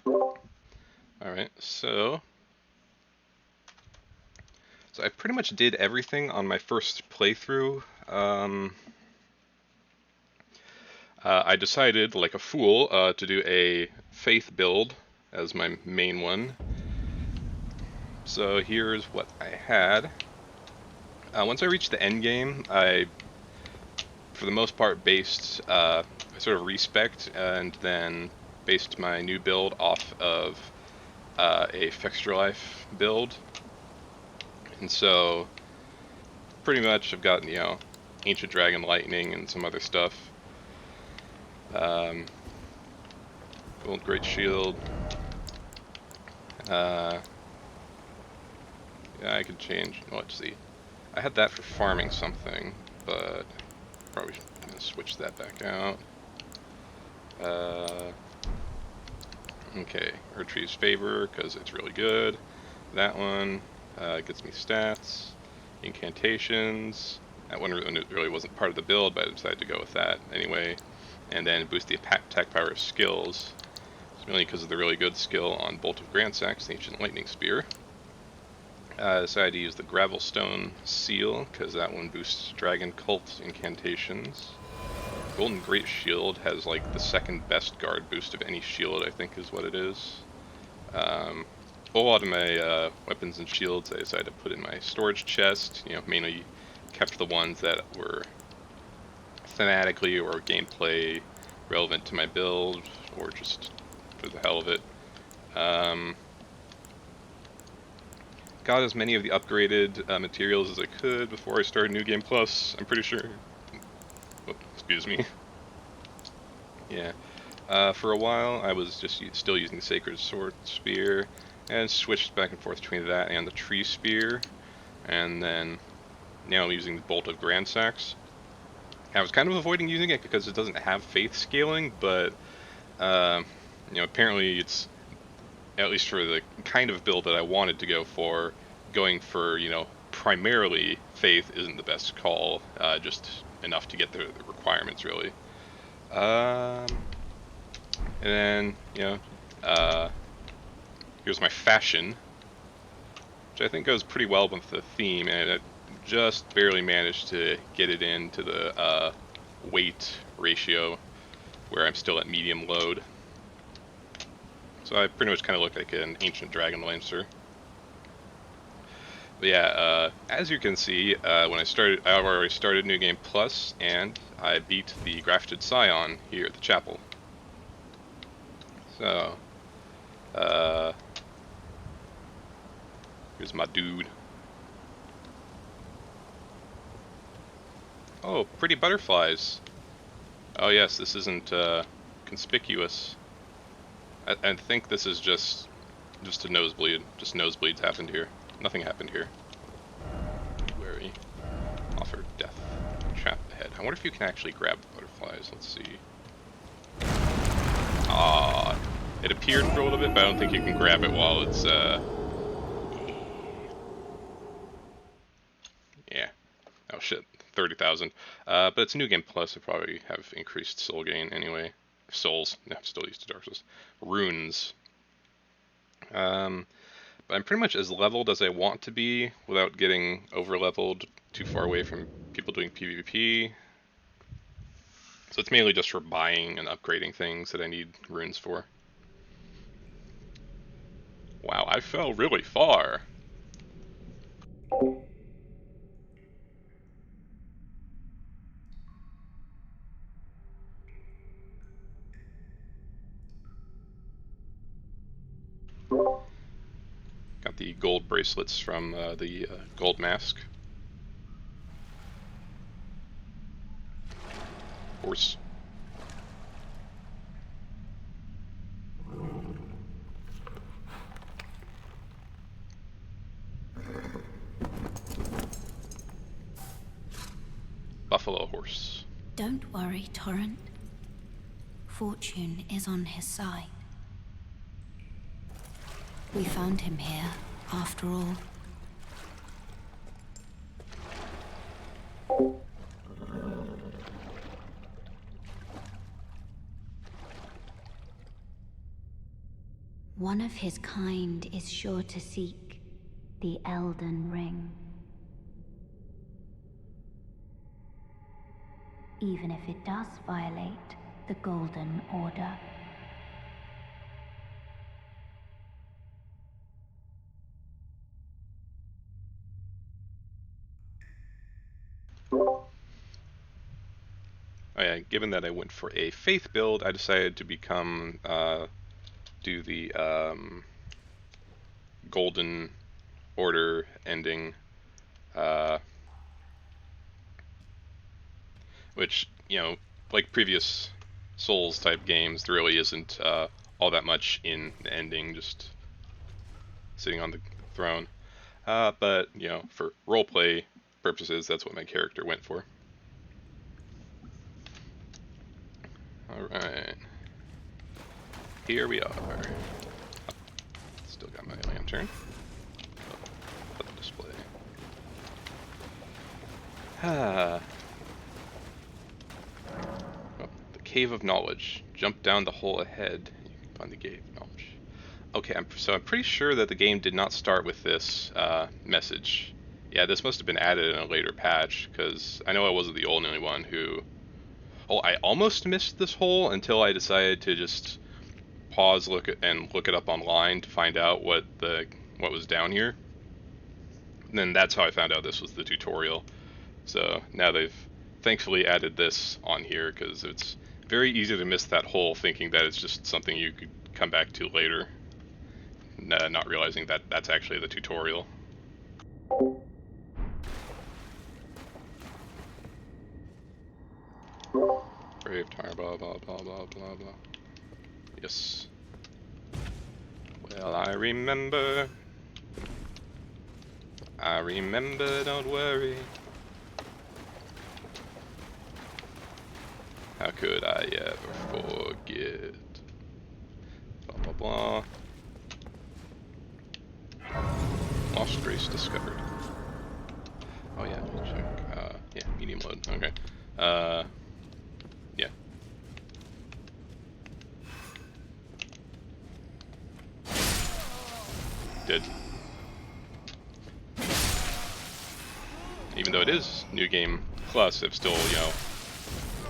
Alright, so I pretty much did everything on my first playthrough. I decided, like a fool, to do a faith build as my main one. So here's what I had. Once I reached the end game, I, for the most part, I sort of respect and then based my new build off of a Fixture Life build. And so pretty much I've got, Ancient Dragon Lightning and some other stuff. Um, Gold Great Shield. Uh, yeah, I could change. Let's see. I had that for farming something, but probably gonna switch that back out. Uh, okay, Erdtree's Favor because it's really good. That one gets me stats, incantations. That one really wasn't part of the build, but I decided to go with that anyway. And then boost the attack power of skills. It's mainly because of the really good skill on Bolt of Grandsax, the Ancient Lightning Spear. I decided to use the Gravelstone Seal, because that one boosts Dragon Cult incantations. Golden Great Shield has like the second best guard boost of any shield, I think is what it is. A lot of my weapons and shields I decided to put in my storage chest, mainly kept the ones that were thematically or gameplay relevant to my build, or just for the hell of it. Got as many of the upgraded materials as I could before I started New Game Plus, I'm pretty sure. Oh, excuse me. Yeah. For a while, I was just still using the Sacred Sword Spear, and switched back and forth between that and the Tree Spear, and then now I'm using the Bolt of Grandsax. I was kind of avoiding using it because it doesn't have faith scaling, but uh, apparently it's, at least for the kind of build that I wanted to go for, going for primarily faith isn't the best call. Just enough to get the requirements really. Um, and then uh, here's my fashion, which I think goes pretty well with the theme, and it just barely managed to get it into the weight ratio where I'm still at medium load. So I pretty much kind of look like an ancient dragon lancer. But yeah, as you can see, when I already started New Game Plus, and I beat the Grafted Scion here at the chapel. So, uh, here's my dude. Oh, pretty butterflies. Oh yes, this isn't conspicuous. I think this is just a nosebleed. Just nosebleeds happened here. Nothing happened here. Be wary. Offer death. Trap ahead. I wonder if you can actually grab the butterflies. Let's see. Ah, it appeared for a little bit, but I don't think you can grab it while it's yeah. Oh shit, 30,000. But it's New Game Plus. I probably have increased soul gain anyway. Souls. No, still used to Dark Souls. Runes. But I'm pretty much as leveled as I want to be without getting over leveled too far away from people doing PvP. So it's mainly just for buying and upgrading things that I need runes for. Wow, I fell really far. Got the gold bracelets from the gold mask. Horse. Buffalo horse. Don't worry, Torrent. Fortune is on his side. We found him here, after all. One of his kind is sure to seek the Elden Ring. Even if it does violate the Golden Order. Oh yeah, given that I went for a faith build, I decided to become, do the Golden Order ending, which, you know, like previous Souls type games, there really isn't all that much in the ending, just sitting on the throne. But, you know, for roleplay purposes, that's what my character went for. Alright. Here we are. Still got my lantern. Put the display. Oh, the Cave of Knowledge. Jump down the hole ahead. You can find the Cave of Knowledge. Okay, so I'm pretty sure that the game did not start with this message. Yeah, this must have been added in a later patch, because I know I wasn't the only one who... Oh, I almost missed this hole until I decided to just pause, look it up online to find out what was down here. And then that's how I found out this was the tutorial. So now they've thankfully added this on here, because it's very easy to miss that hole thinking that it's just something you could come back to later, not realizing that that's actually the tutorial. Brave Tar, blah blah blah blah blah blah. Yes. Well, I remember, don't worry. How could I ever forget? Blah blah blah. Lost Grace discovered. Oh yeah, we'll check. Yeah, medium load. Okay. Yeah. Dead. Even though it is New Game Plus, I've still, you know,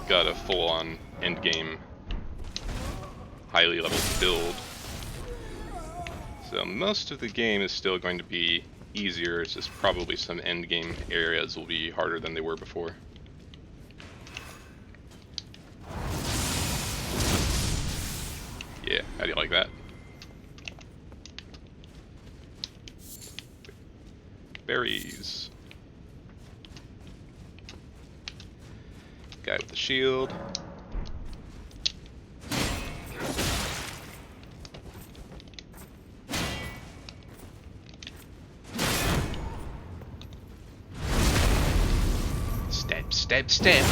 got a full-on end-game, highly leveled build. So most of the game is still going to be easier, it's just probably some end-game areas will be harder than they were before. Yeah, how do you like that? Berries. Guy with the shield. Stab, stab, stab.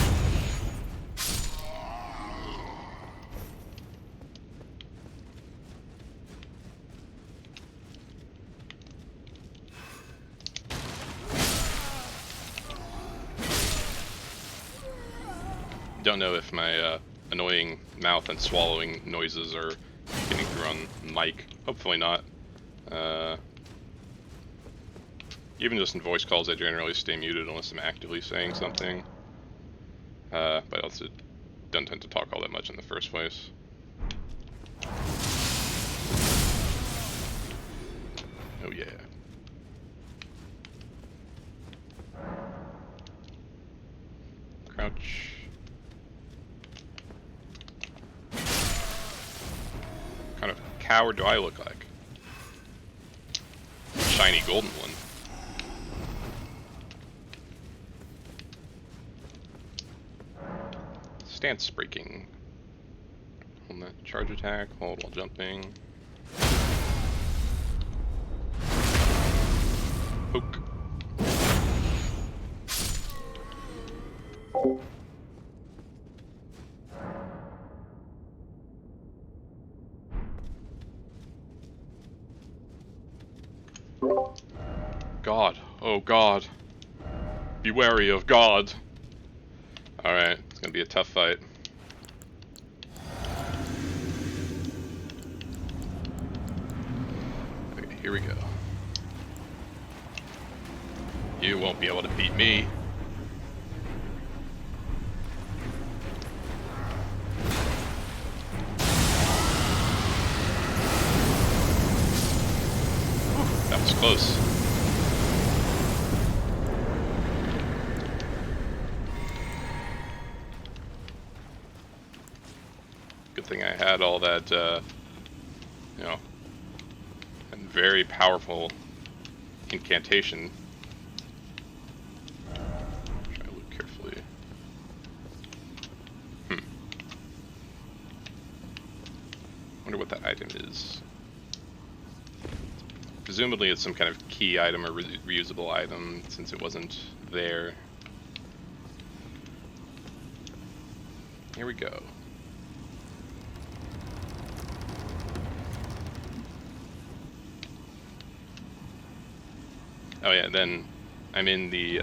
Don't know if my annoying mouth and swallowing noises are getting through on mic. Hopefully not. Even just in voice calls, I generally stay muted unless I'm actively saying something. But I also don't tend to talk all that much in the first place. Oh yeah. Crouch. What kind of coward do I look like? Shiny golden one. Stance breaking. Hold that charge attack, hold while jumping. Poke. God. Oh God. Be wary of God. Alright, it's gonna be a tough fight. here we go. You won't be able to beat me. Whew, that was close. Good thing I had all that, you know, and very powerful incantation. Try to look carefully. Wonder what that item is. Presumably it's some kind of key item or reusable item, since it wasn't there. Here we go. Oh yeah, then I'm in the,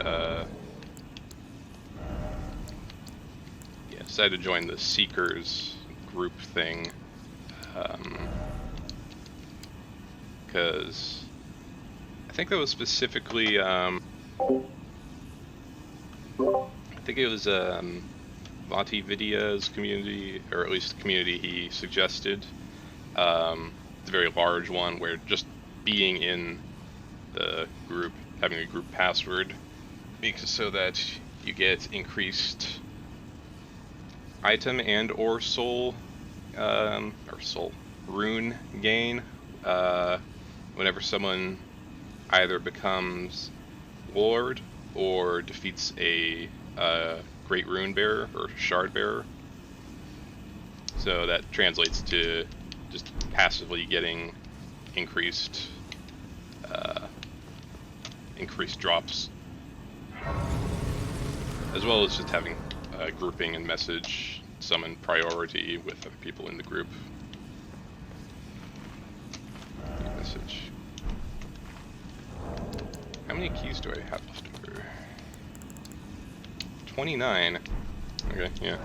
decided to join the Seekers group thing, because I think that was specifically, I think it was, Vati Vidya's community, or at least the community he suggested. It's a very large one where just being in the group, having a group password, makes it so that you get increased item and or soul rune gain whenever someone either becomes Lord or defeats a Great Rune Bearer or Shard Bearer. So that translates to just passively getting increased drops, as well as just having grouping and message summon priority with other people in the group. Message. How many keys do I have left over? 29. Okay, yeah.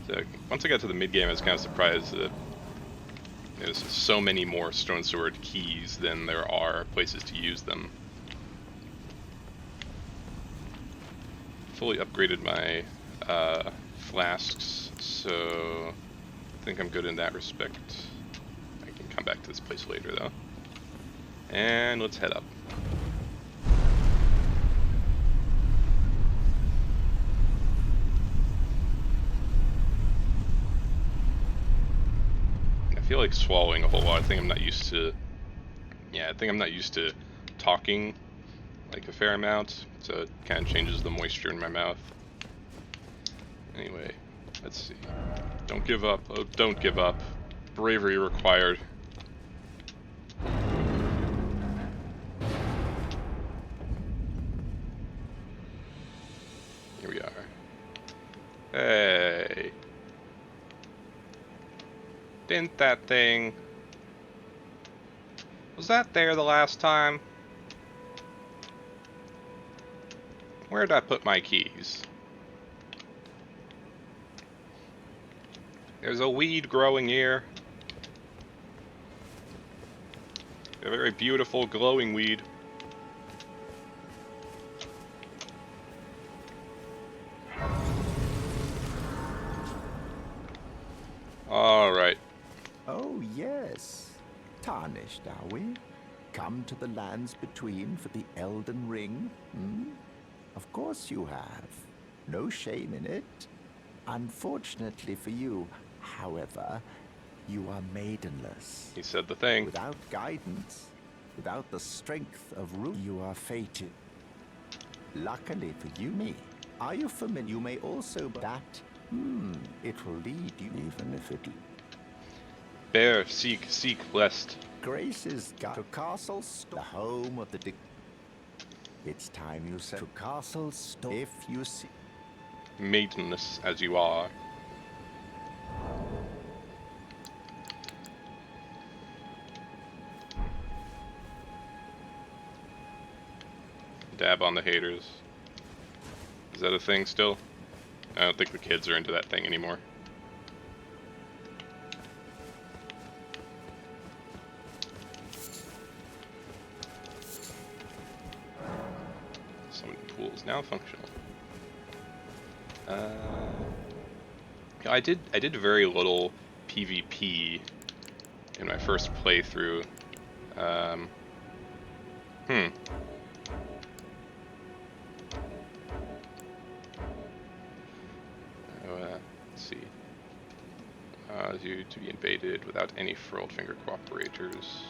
So once I got to the mid game, I was kind of surprised that there's so many more Stone Sword keys than there are places to use them. Fully upgraded my flasks, so I think I'm good in that respect. I can come back to this place later though. And let's head up. I feel like swallowing a whole lot. I think I'm not used to, talking like a fair amount, so it kind of changes the moisture in my mouth. Anyway, let's see. Don't give up. Oh, don't give up. Bravery required. Here we are. Hey. Didn't that thing... Was that there the last time? Where did I put my keys? There's a weed growing here. A very beautiful glowing weed. Alright. Oh, yes. Tarnished, are we? Come to the lands between for the Elden Ring? Hmm? Of course you have. No shame in it. Unfortunately for you, however, you are maidenless. He said the thing. Without guidance, without the strength of root, you are fated. Luckily for you, me. Are you familiar? You may also that. It will lead you, even if it. Bear, seek, blessed. Grace's got to Castle Storm, the home of the. It's time you said to Castle Storm. If you see. Maidenless as you are. Dab on the haters. Is that a thing still? I don't think the kids are into that thing anymore. now functional. I did very little PvP in my first playthrough. Let's see. You to be invaded without any furled finger cooperators.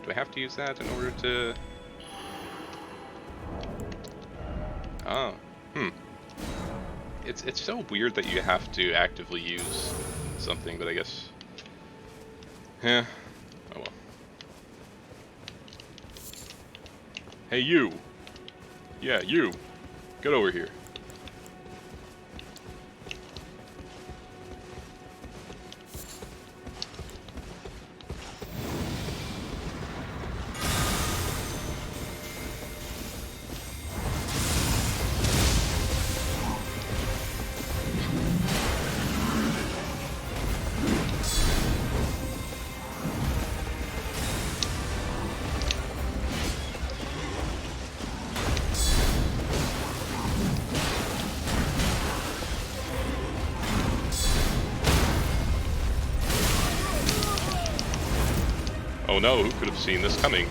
Do I have to use that in order to? Oh, It's so weird that you have to actively use something, but I guess. Yeah. Oh well. Hey you! Yeah, you! Get over here. Oh no, who could have seen this coming?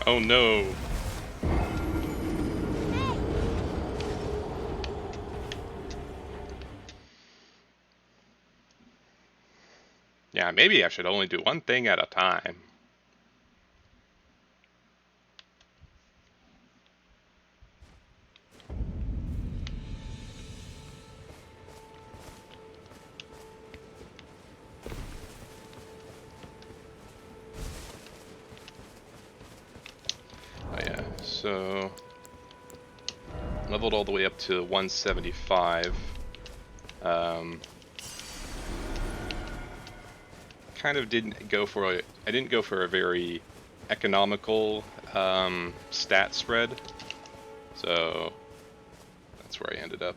Oh no. Yeah, maybe I should only do one thing at a time. Oh yeah, so leveled all the way up to 175. Kind of didn't go for I didn't go for a very economical stat spread, so that's where I ended up.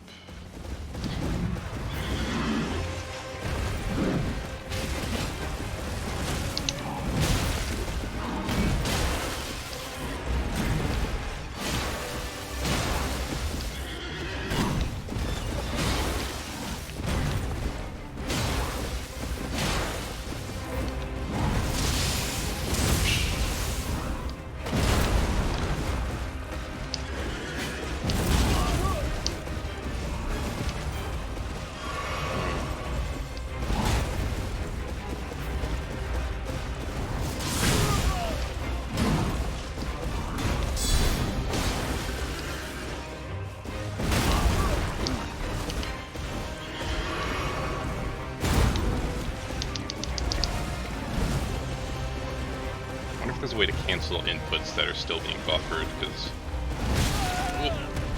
There's a way to cancel inputs that are still being buffered, because...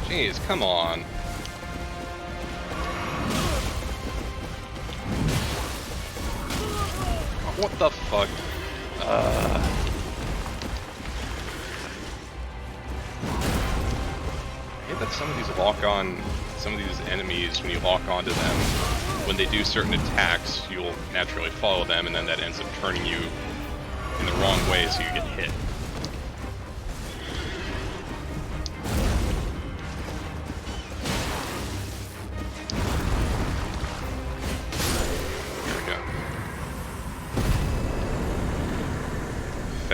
Jeez, come on. What the fuck? I hate that some of these enemies, when you lock onto them, when they do certain attacks, you'll naturally follow them, and then that ends up turning you in the wrong way, so you get hit.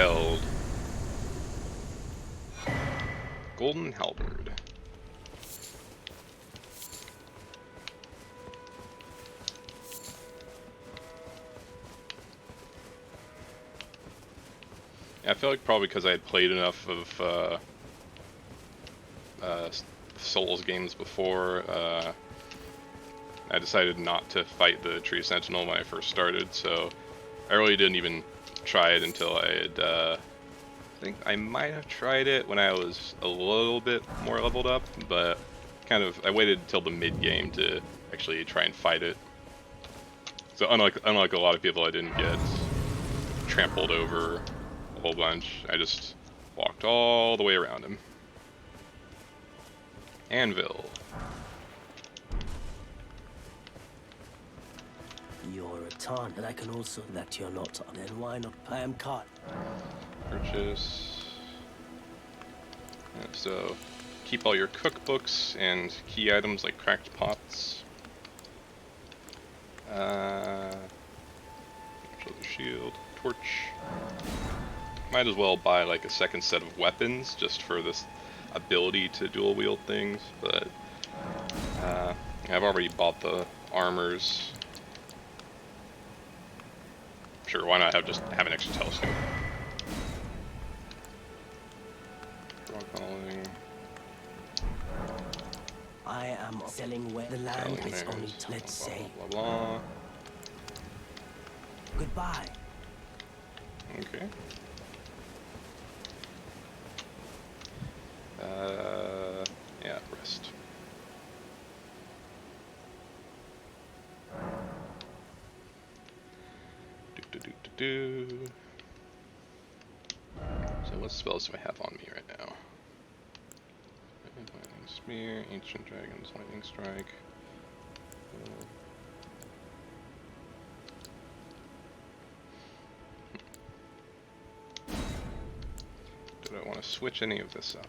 Veld. Golden Halberd. I feel like probably because I had played enough of Souls games before, I decided not to fight the Tree Sentinel when I first started, so I really didn't even try it until I had, I think I might have tried it when I was a little bit more leveled up, but I waited until the mid-game to actually try and fight it. So unlike a lot of people, I didn't get trampled over a whole bunch. I just walked all the way around him. Anvil. You're a Tarn, and I can also that you're not. Then why not? I am caught. Purchase. Yeah, so keep all your cookbooks and key items like cracked pots. Shoulder shield, torch. Might as well buy like a second set of weapons just for this ability to dual wield things, but I've already bought the armors. Sure, why not just have an extra telescope? Rock hauling. I am selling where the land is only. Let's say blah, blah, blah. goodbye. Okay. Yeah, rest. So what spells do I have on me right now? Lightning Spear, Ancient Dragons, Lightning Strike. Do I want to switch any of this up?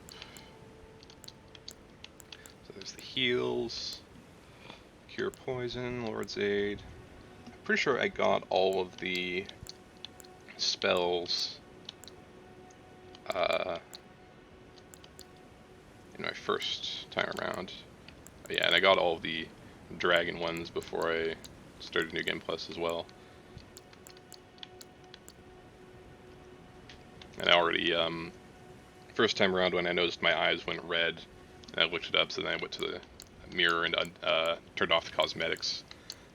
So there's the heals, Cure Poison, Lord's Aid. I'm pretty sure I got all of the spells in my first time around. Yeah, and I got all of the dragon ones before I started New Game Plus as well. And I already, first time around when I noticed my eyes went red, and I looked it up, so then I went to the mirror and turned off the cosmetics.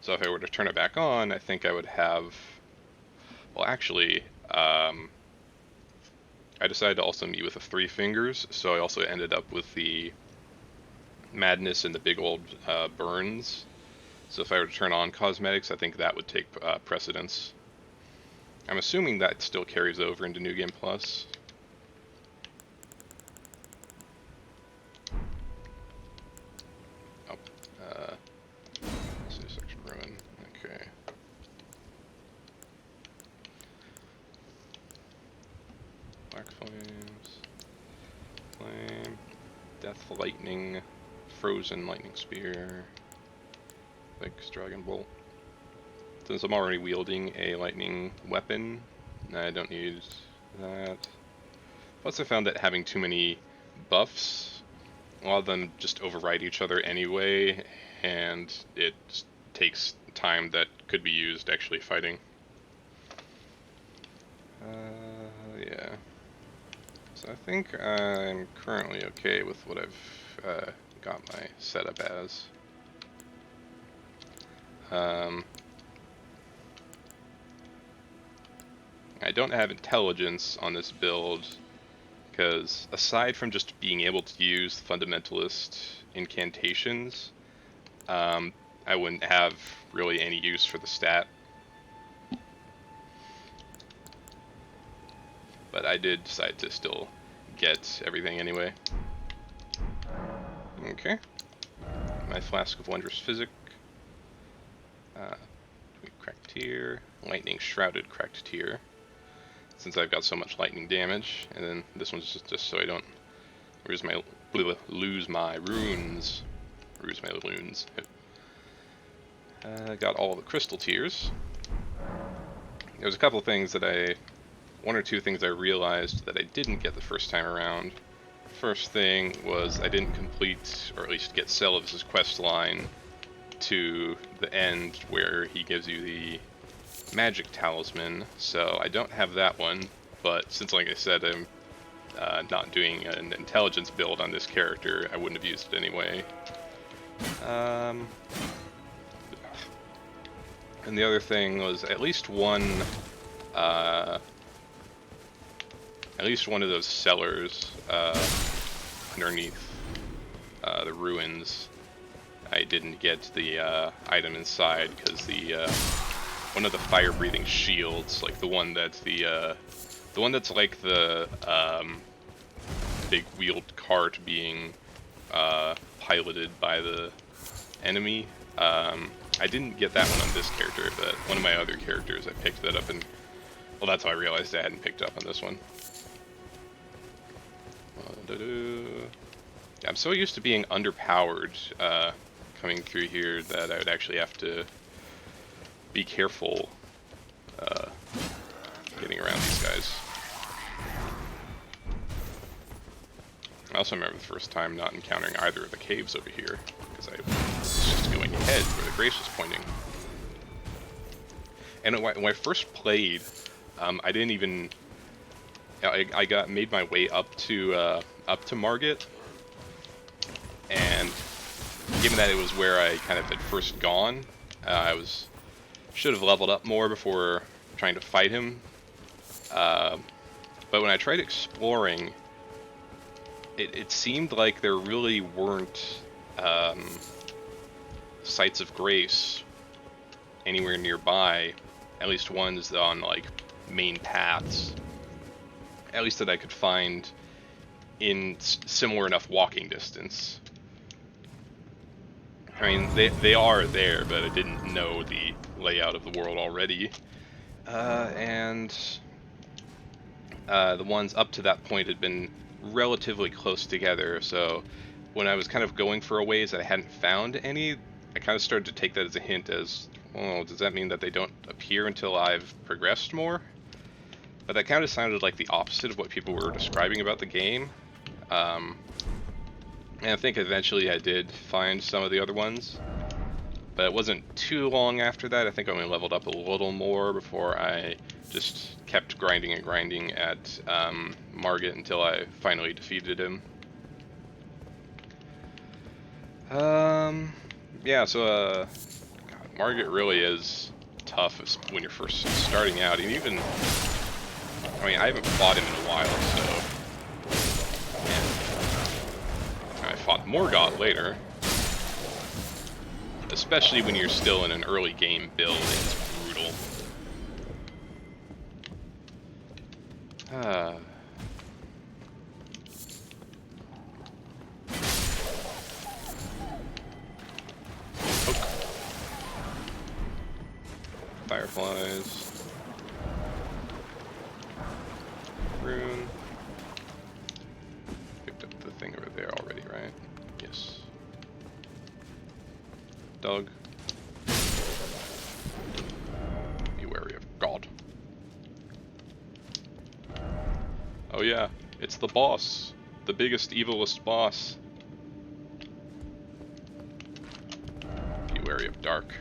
So if I were to turn it back on, I think I would have, well actually, I decided to also meet with the 3 fingers, so I also ended up with the madness and the big old burns. So if I were to turn on cosmetics, I think that would take precedence. I'm assuming that still carries over into New Game Plus. Oh, let's see, Section Ruin. Okay. Black Flames, Flame, Death Lightning, Frozen Lightning Spear, Vex Dragon Bolt. Since I'm already wielding a lightning weapon, I don't need that. Plus I found that having too many buffs, a lot of them just override each other anyway, and it takes time that could be used actually fighting. Yeah. So I think I'm currently okay with what I've got my setup as. I don't have intelligence on this build because aside from just being able to use fundamentalist incantations, I wouldn't have really any use for the stat. But I did decide to still get everything anyway. Okay. My Flask of Wondrous Physic. Cracked Tear. Lightning Shrouded Cracked Tear. Since I've got so much lightning damage. And then this one's just so I don't lose my runes. Lose my loons. Got all the Crystal Tears. There's a couple things that I one or two things I realized that I didn't get the first time around. First thing was I didn't complete, or at least get Seluvis' quest line to the end where he gives you the magic talisman, so I don't have that one, but since, like I said, I'm not doing an intelligence build on this character, I wouldn't have used it anyway. And the other thing was at least one of those cellars underneath the ruins. I didn't get the item inside because the one of the fire-breathing shields, like the one that's like the big wheeled cart being piloted by the enemy. I didn't get that one on this character, but one of my other characters, I picked that up, and well, that's how I realized I hadn't picked up on this one. Yeah, I'm so used to being underpowered coming through here that I would actually have to be careful getting around these guys. I also remember the first time not encountering either of the caves over here, because I was just going ahead where the Grace was pointing. And when I first played, I didn't even... I made my way up to Margit, and given that it was where I kind of had first gone, should have leveled up more before trying to fight him. But when I tried exploring, it seemed like there really weren't sites of grace anywhere nearby, at least ones on like main paths, at least that I could find in similar enough walking distance. I mean, they are there, but I didn't know the layout of the world already. And the ones up to that point had been relatively close together, so when I was kind of going for a ways that I hadn't found any, I kind of started to take that as a hint as, oh, does that mean that they don't appear until I've progressed more? But that kind of sounded like the opposite of what people were describing about the game. And I think eventually I did find some of the other ones, but it wasn't too long after that. I think I only leveled up a little more before I just kept grinding and grinding at Margit until I finally defeated him. Yeah, so God, Margit really is tough when you're first starting out, and even, I mean, I haven't fought him in a while, so I fought Morgott later. Especially when you're still in an early game build, it's brutal. Poke. Fireflies. Rune. Picked up the thing over there already, right? Yes. Doug. Be wary of God. Oh yeah, it's the boss. The biggest, evilest boss. Be wary of Dark.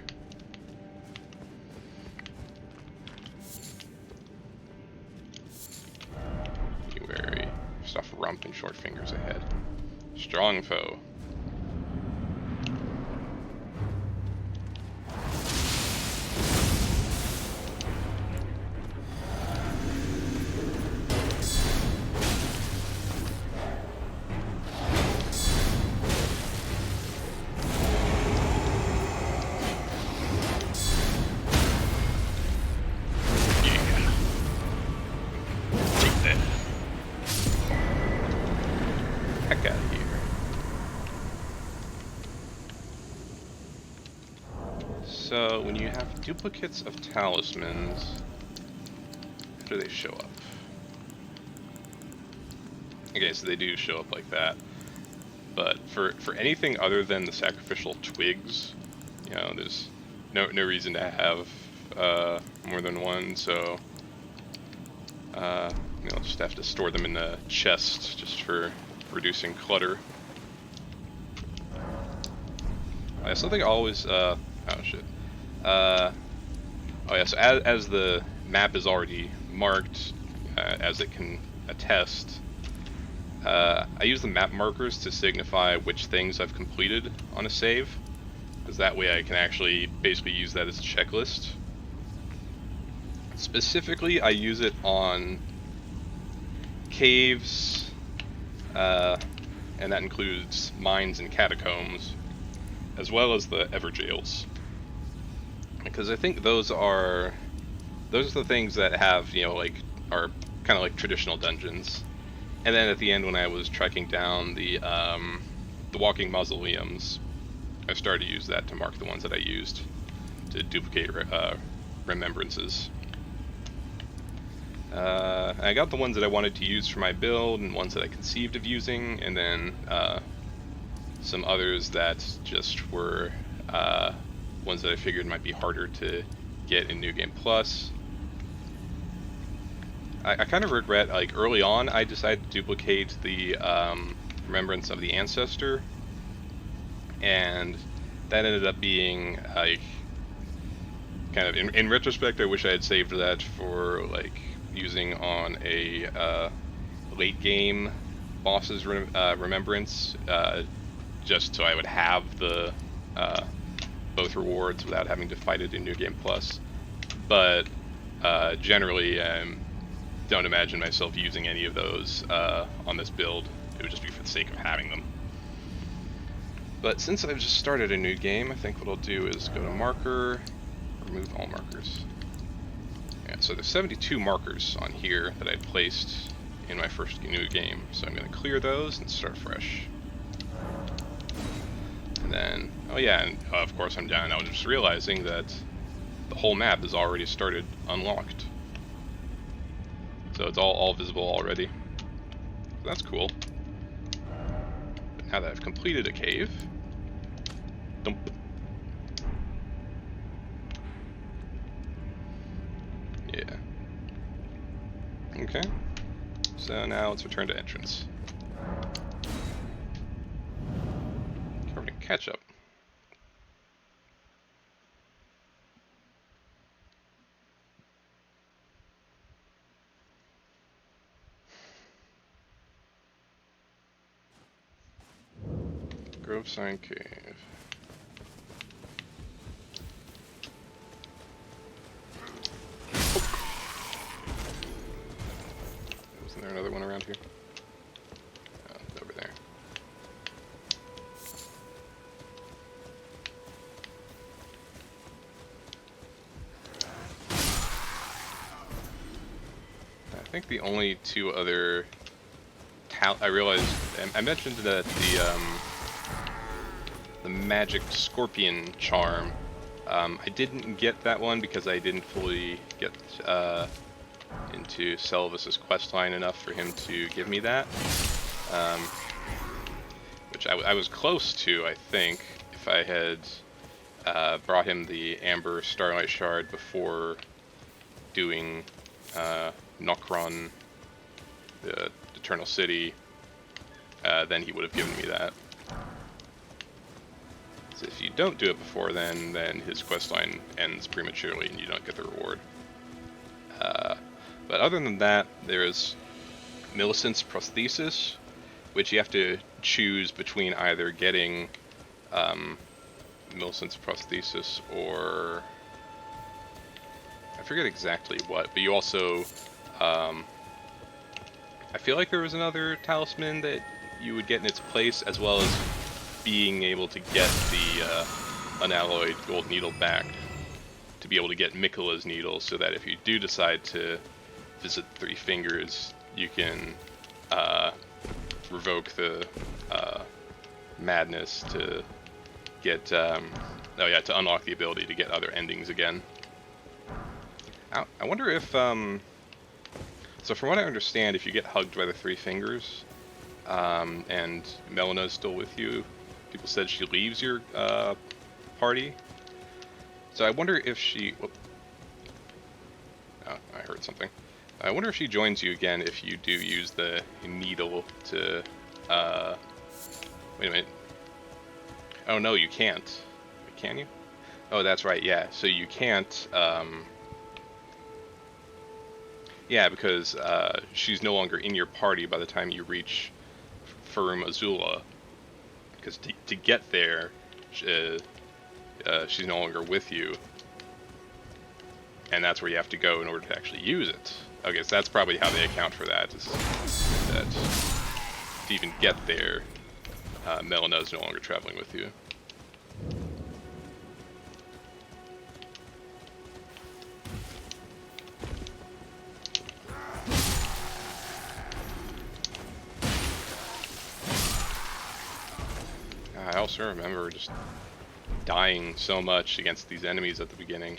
Be wary of stuff Rump and Short Fingers ahead. Strong foe. So, when you have duplicates of talismans, how do they show up? Okay, so they do show up like that. But for anything other than the sacrificial twigs, you know, there's no reason to have more than one, so Just have to store them in a chest just for reducing clutter. Something always, oh shit. Oh yeah, so as the map is already marked, as it can attest, I use the map markers to signify which things I've completed on a save, because that way I can actually basically use that as a checklist. Specifically, I use it on caves, and that includes mines and catacombs, as well as the Everjails, because I think those are the things that have, are kind of like traditional dungeons. And then at the end, when I was tracking down the walking mausoleums, I started to use that to mark the ones that I used to duplicate remembrances. I got the ones that I wanted to use for my build, and ones that I conceived of using, and then some others that just were ones that I figured might be harder to get in New Game Plus. I kind of regret, like, early on I decided to duplicate the Remembrance of the Ancestor, and that ended up being, like, kind of, in retrospect, I wish I had saved that for, like, using on a late game boss's remembrance, just so I would have the both rewards without having to fight it in New Game Plus. But generally, don't imagine myself using any of those on this build. It would just be for the sake of having them. But since I've just started a new game, I think what I'll do is go to marker, remove all markers. Yeah, so there's 72 markers on here that I placed in my first new game, so I'm going to clear those and start fresh. And then, oh yeah, and of course I'm down. I was just realizing that the whole map is already started unlocked. So it's all visible already. So that's cool. But now that I've completed a cave, dump. Yeah. Okay. So now let's return to entrance. Covered in ketchup. Grove Sign Cave. Isn't there another one around here? Oh, over there. I think the only two other I realized I mentioned that the magic scorpion charm. I didn't get that one because I didn't fully get into Selvus's questline enough for him to give me that. Which I was close to, I think, if I had brought him the Amber Starlight Shard before doing Nokron, the Eternal City, then he would have given me that. So if you don't do it before then his questline ends prematurely and you don't get the reward. But other than that, there's Millicent's Prosthesis, which you have to choose between either getting Millicent's Prosthesis or I forget exactly what, but you also I feel like there was another talisman that you would get in its place, as well as being able to get the unalloyed gold needle back to be able to get Miquella's needle, so that if you do decide to visit Three Fingers, you can revoke the madness to get to unlock the ability to get other endings again. I wonder if so from what I understand, if you get hugged by the Three Fingers and Melina's still with you, people said she leaves your party. So I wonder if she... Whoop. Oh, I heard something. I wonder if she joins you again if you do use the needle to, wait a minute. Oh no, you can't. Can you? Oh, that's right, yeah. So you can't, yeah, because she's no longer in your party by the time you reach Farum Azula. Because to get there, she's no longer with you. And that's where you have to go in order to actually use it. Okay, so that's probably how they account for that, is that to even get there, Melina is no longer traveling with you. I also remember just dying so much against these enemies at the beginning.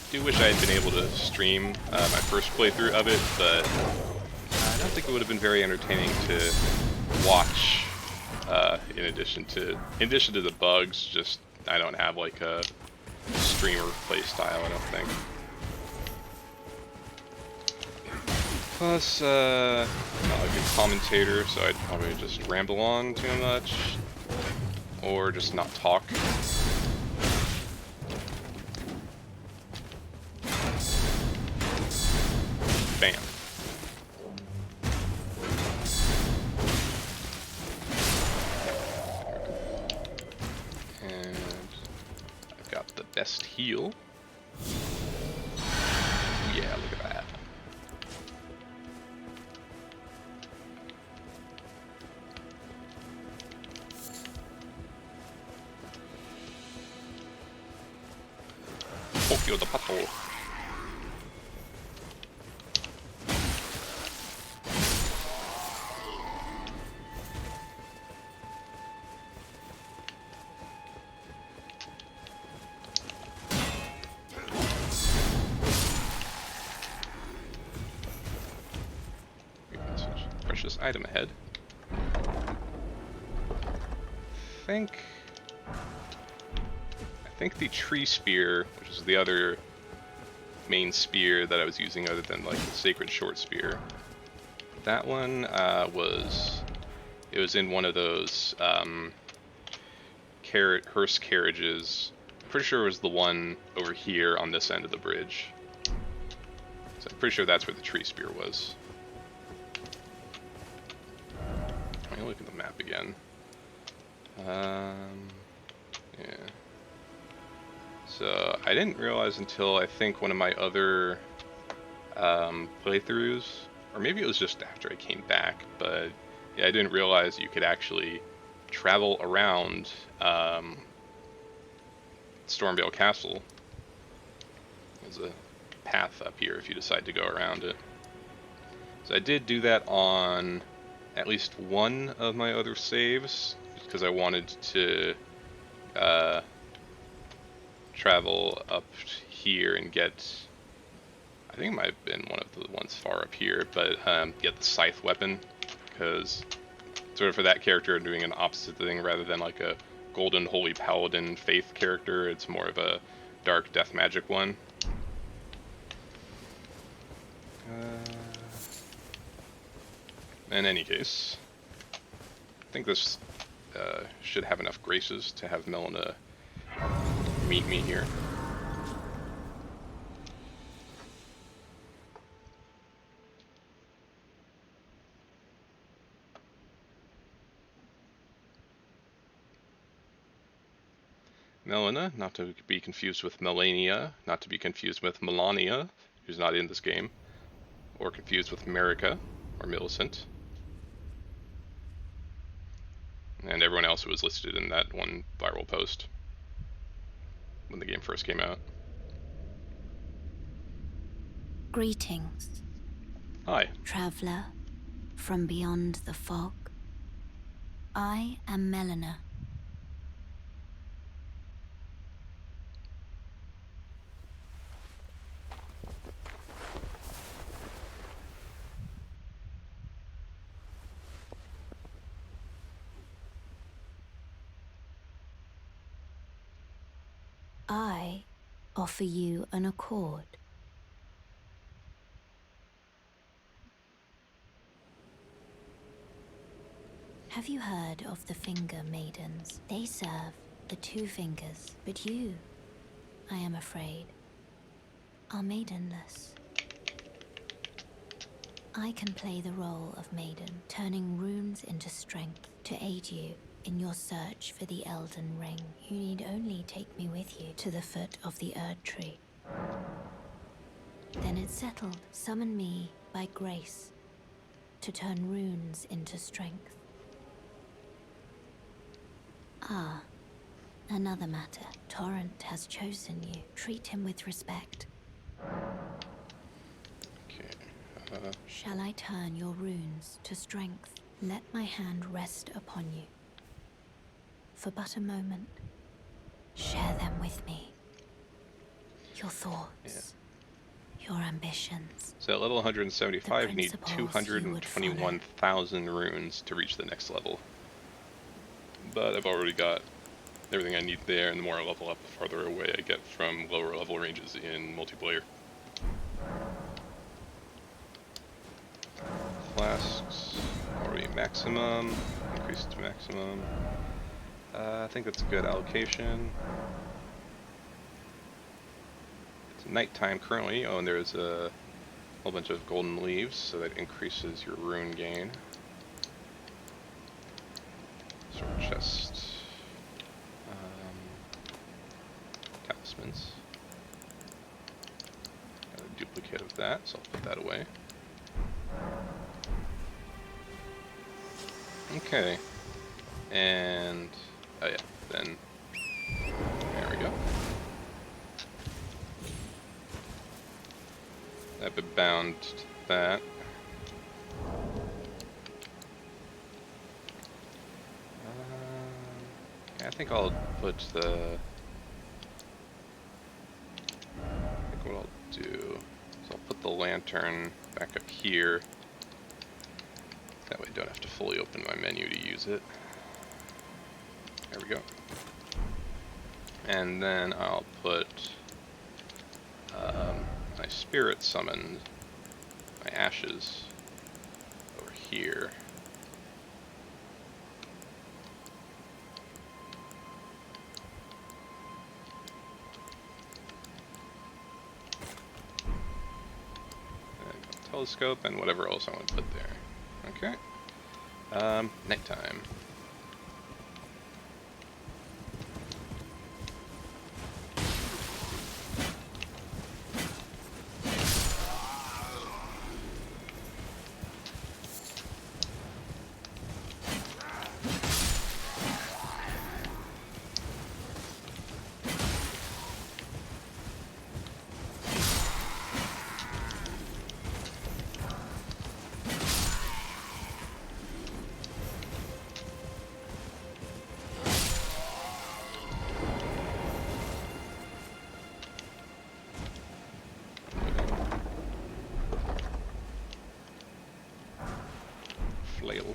I do wish I had been able to stream my first playthrough of it, but I don't think it would have been very entertaining to watch. In addition to the bugs, just I don't have like a streamer play style, I don't think. Plus, not a good commentator, so I'd probably just ramble on too much, or just not talk. Bam. And I've got the best heal. Yeah, look at that. Tokyo the Pato. Precious item ahead. I think the tree spear, which is the other main spear that I was using other than like the sacred short spear, that one was in one of those hearse carriages. I'm pretty sure it was the one over here on this end of the bridge. So I'm pretty sure that's where the tree spear was. Let me look at the map again. Yeah. So I didn't realize until I think one of my other playthroughs, or maybe it was just after I came back, but yeah, I didn't realize you could actually travel around Stormvale Castle. There's a path up here if you decide to go around it. So I did do that on at least one of my other saves, because I wanted to travel up here and get, I think it might have been one of the ones far up here, but get the scythe weapon, because sort of for that character I'm doing an opposite thing rather than like a golden holy paladin faith character. It's more of a dark death magic one. In any case, I think this should have enough graces to have Melina meet me here. Melina, not to be confused with Melania, not to be confused with Melania, who's not in this game, or confused with Marika or Millicent. And everyone else who was listed in that one viral post when the game first came out. Greetings, Hi. traveler from beyond the fog. I am Melina. I offer you an accord. Have you heard of the Finger Maidens? They serve the two fingers, but you, I am afraid, are maidenless. I can play the role of maiden, turning runes into strength to aid you in your search for the Elden Ring. You need only take me with you to the foot of the Erd Tree. Then it's settled. Summon me by grace to turn runes into strength. Ah, another matter. Torrent has chosen you. Treat him with respect. Okay. Shall I turn your runes to strength? Let my hand rest upon you. For but a moment. Share them with me. Your thoughts. Your ambitions. So at level 175, you need principles you would 221,000 runes to reach the next level. But I've already got everything I need there, and the more I level up, the farther away I get from lower level ranges in multiplayer. Flasks, already maximum, increased to maximum. I think that's a good allocation. It's nighttime currently. Oh, and there's a whole bunch of golden leaves, so that increases your rune gain. Sword chest. Talismans. Got a duplicate of that, so I'll put that away. Okay. And oh yeah, then there we go. I've been bound to that. Yeah, I think I'll put the. I think what I'll do is I'll put the lantern back up here. That way I don't have to fully open my menu to use it. There we go. And then I'll put my spirit summoned, my ashes, over here. And telescope and whatever else I want to put there. Okay. Nighttime. Flail.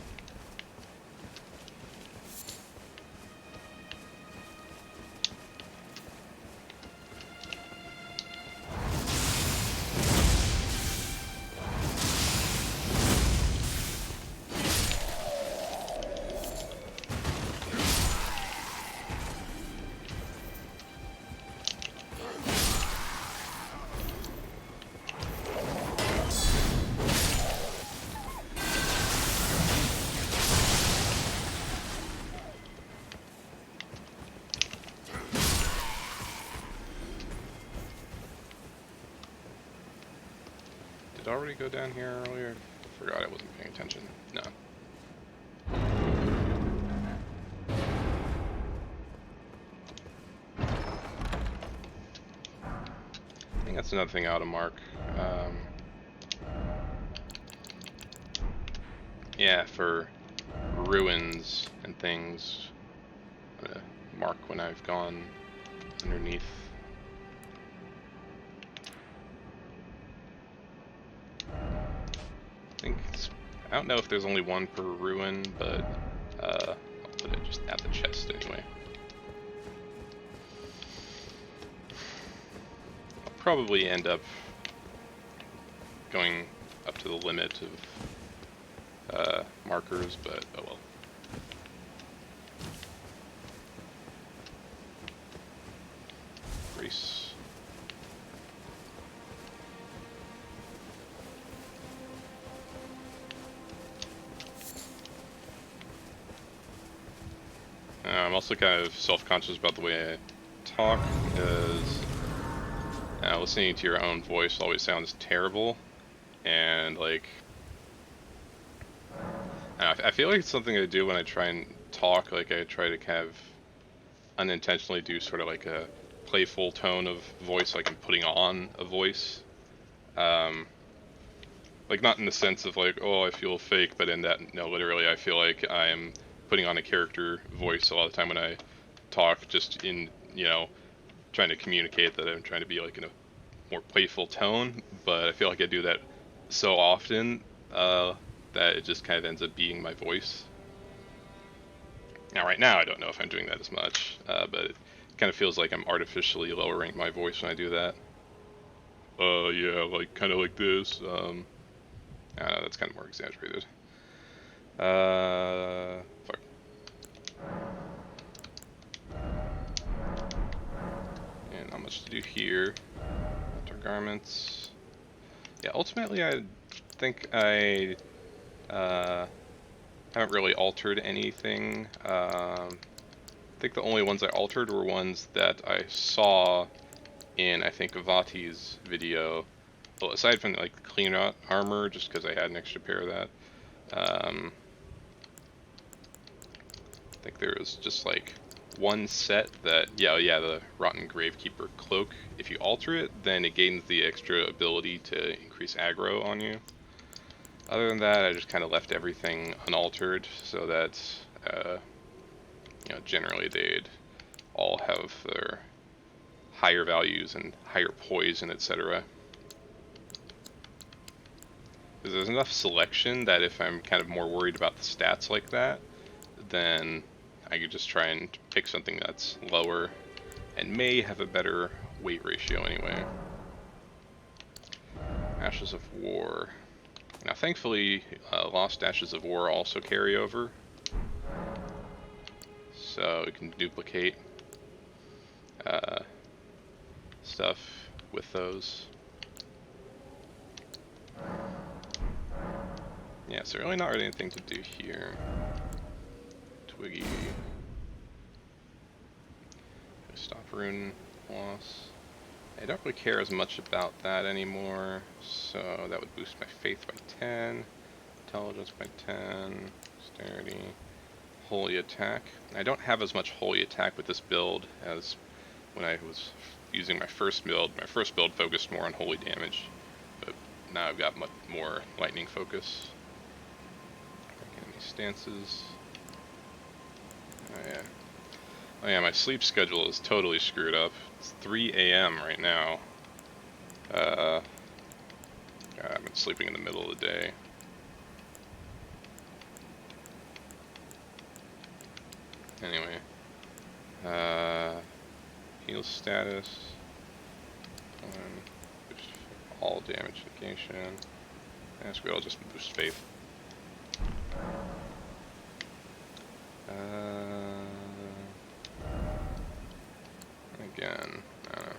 Did it already go down here earlier? I forgot, I wasn't paying attention. No. I think that's another thing I ought to mark. Yeah, for ruins and things, I'm gonna mark when I've gone underneath. I don't know if there's only one per ruin, but I'll put it just at the chest anyway. probably end up going up to the limit of markers, but oh well. Race. I'm also kind of self-conscious about the way I talk, because listening to your own voice always sounds terrible, and like I feel like it's something I do when I try and talk. Like I try to kind of unintentionally do sort of like a playful tone of voice, like I'm putting on a voice. Like not in the sense of like, oh, I feel fake, but in that, no, literally I feel like I'm putting on a character voice a lot of the time when I talk, just in, you know, trying to communicate that I'm trying to be like in a more playful tone, but I feel like I do that so often that it just kind of ends up being my voice. Now, right now, I don't know if I'm doing that as much, but it kind of feels like I'm artificially lowering my voice when I do that. Yeah, like kind of like this. I don't know, that's kind of more exaggerated. Fuck. And not much to do here. Alter garments. Yeah, ultimately, I think I haven't really altered anything. I think the only ones I altered were ones that I saw in, I think, Vati's video. Well, aside from like the clean out armor, just because I had an extra pair of that. I think there was just like one set that, yeah, the Rotten Gravekeeper cloak. If you alter it, then it gains the extra ability to increase aggro on you. Other than that, I just kind of left everything unaltered so that, you know, generally they'd all have their higher values and higher poison, etc. Because there's enough selection that if I'm kind of more worried about the stats like that, then I could just try and pick something that's lower and may have a better weight ratio anyway. Ashes of War. Now thankfully, Lost Ashes of War also carry over, so we can duplicate stuff with those. Yeah, so really not really anything to do here. Twiggy. Stop rune loss. I don't really care as much about that anymore, so that would boost my faith by 10, intelligence by 10, dexterity, holy attack. I don't have as much holy attack with this build as when I was using my first build. My first build focused more on holy damage, but now I've got much more lightning focus. Enemy stances. Oh yeah. Oh yeah, my sleep schedule is totally screwed up. It's 3 a.m. right now. God, I've been sleeping in the middle of the day. Anyway. Heal status. Boost all damage negation. That's good, I'll just boost faith. Again, I don't know.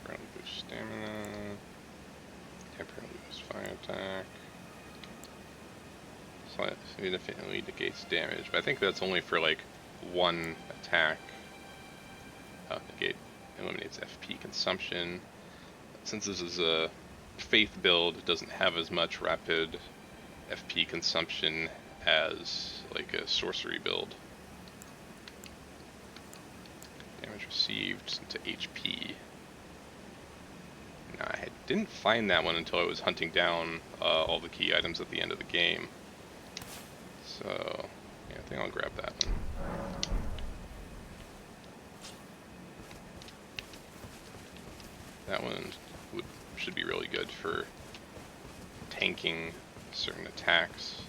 Temporarily boost stamina. Temporarily boost fire attack. Significantly negates damage, but I think that's only for like one attack. Negate eliminates FP consumption. Since this is a faith build, it doesn't have as much rapid FP consumption as like a sorcery build. Damage received into HP. Now, I didn't find that one until I was hunting down all the key items at the end of the game. So, yeah, I think I'll grab that one. That one should be really good for tanking certain attacks.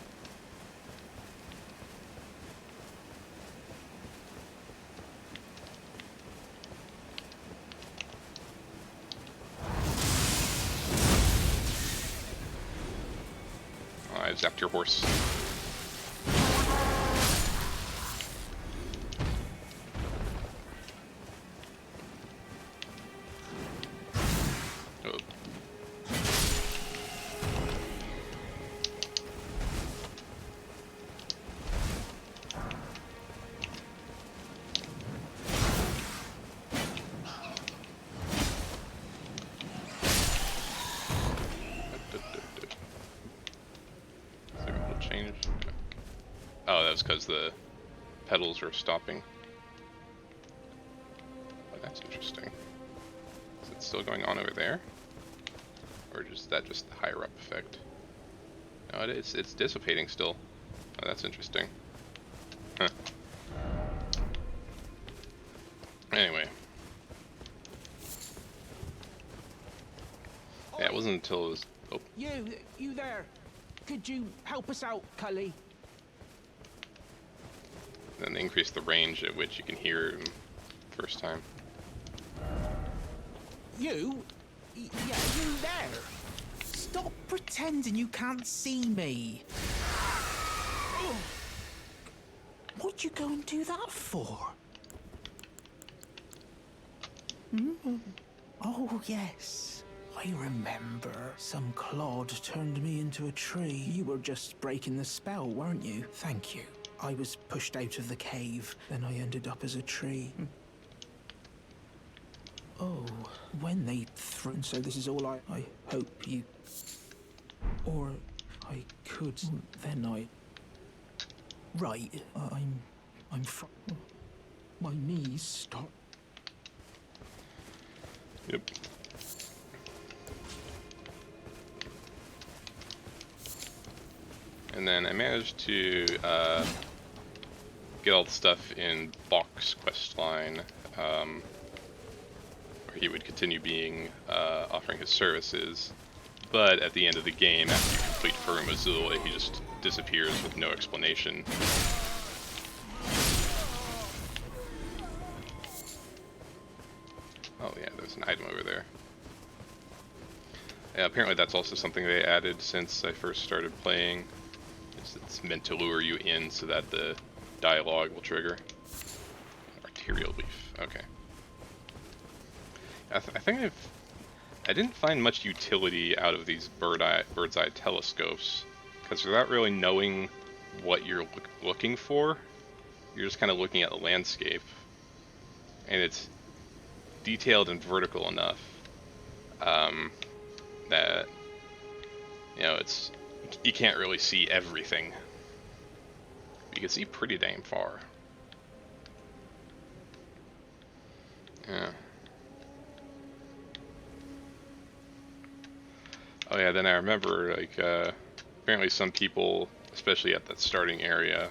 Oh, I zapped your horse. Oh. Is there a little change? Oh, that's because the pedals were stopping. Oh, that's interesting. Is it still going on over there? Or is that just the higher up effect? No, it's dissipating still. Oh, that's interesting. Huh. Anyway. Yeah, it wasn't until it was... Oh, You there? Could you help us out, Cully? then they increased the range at which you can hear him first time. You? Yeah, you there? Stop pretending you can't see me. Oh. What'd you go and do that for? Oh, yes. I remember. Some clod turned me into a tree. You were just breaking the spell, weren't you? Thank you. I was pushed out of the cave, then I ended up as a tree. Oh, when they threw... So this is all I hope you... Or I could... Then I... Right, I'm my knees start... Yep. And then I managed to get all the stuff in Bok's questline, where he would continue being offering his services. But at the end of the game, after you complete Farum Azula, he just disappears with no explanation. Oh yeah, there's an item over there. Yeah, apparently that's also something they added since I first started playing. It's meant to lure you in so that the dialogue will trigger. Arterial leaf, okay. I think I didn't find much utility out of these bird's eye telescopes, because without really knowing what you're looking for, you're just kind of looking at the landscape, and it's detailed and vertical enough that, you know, you can't really see everything. You can see pretty damn far. Yeah. Oh yeah, then I remember, like, apparently some people, especially at that starting area,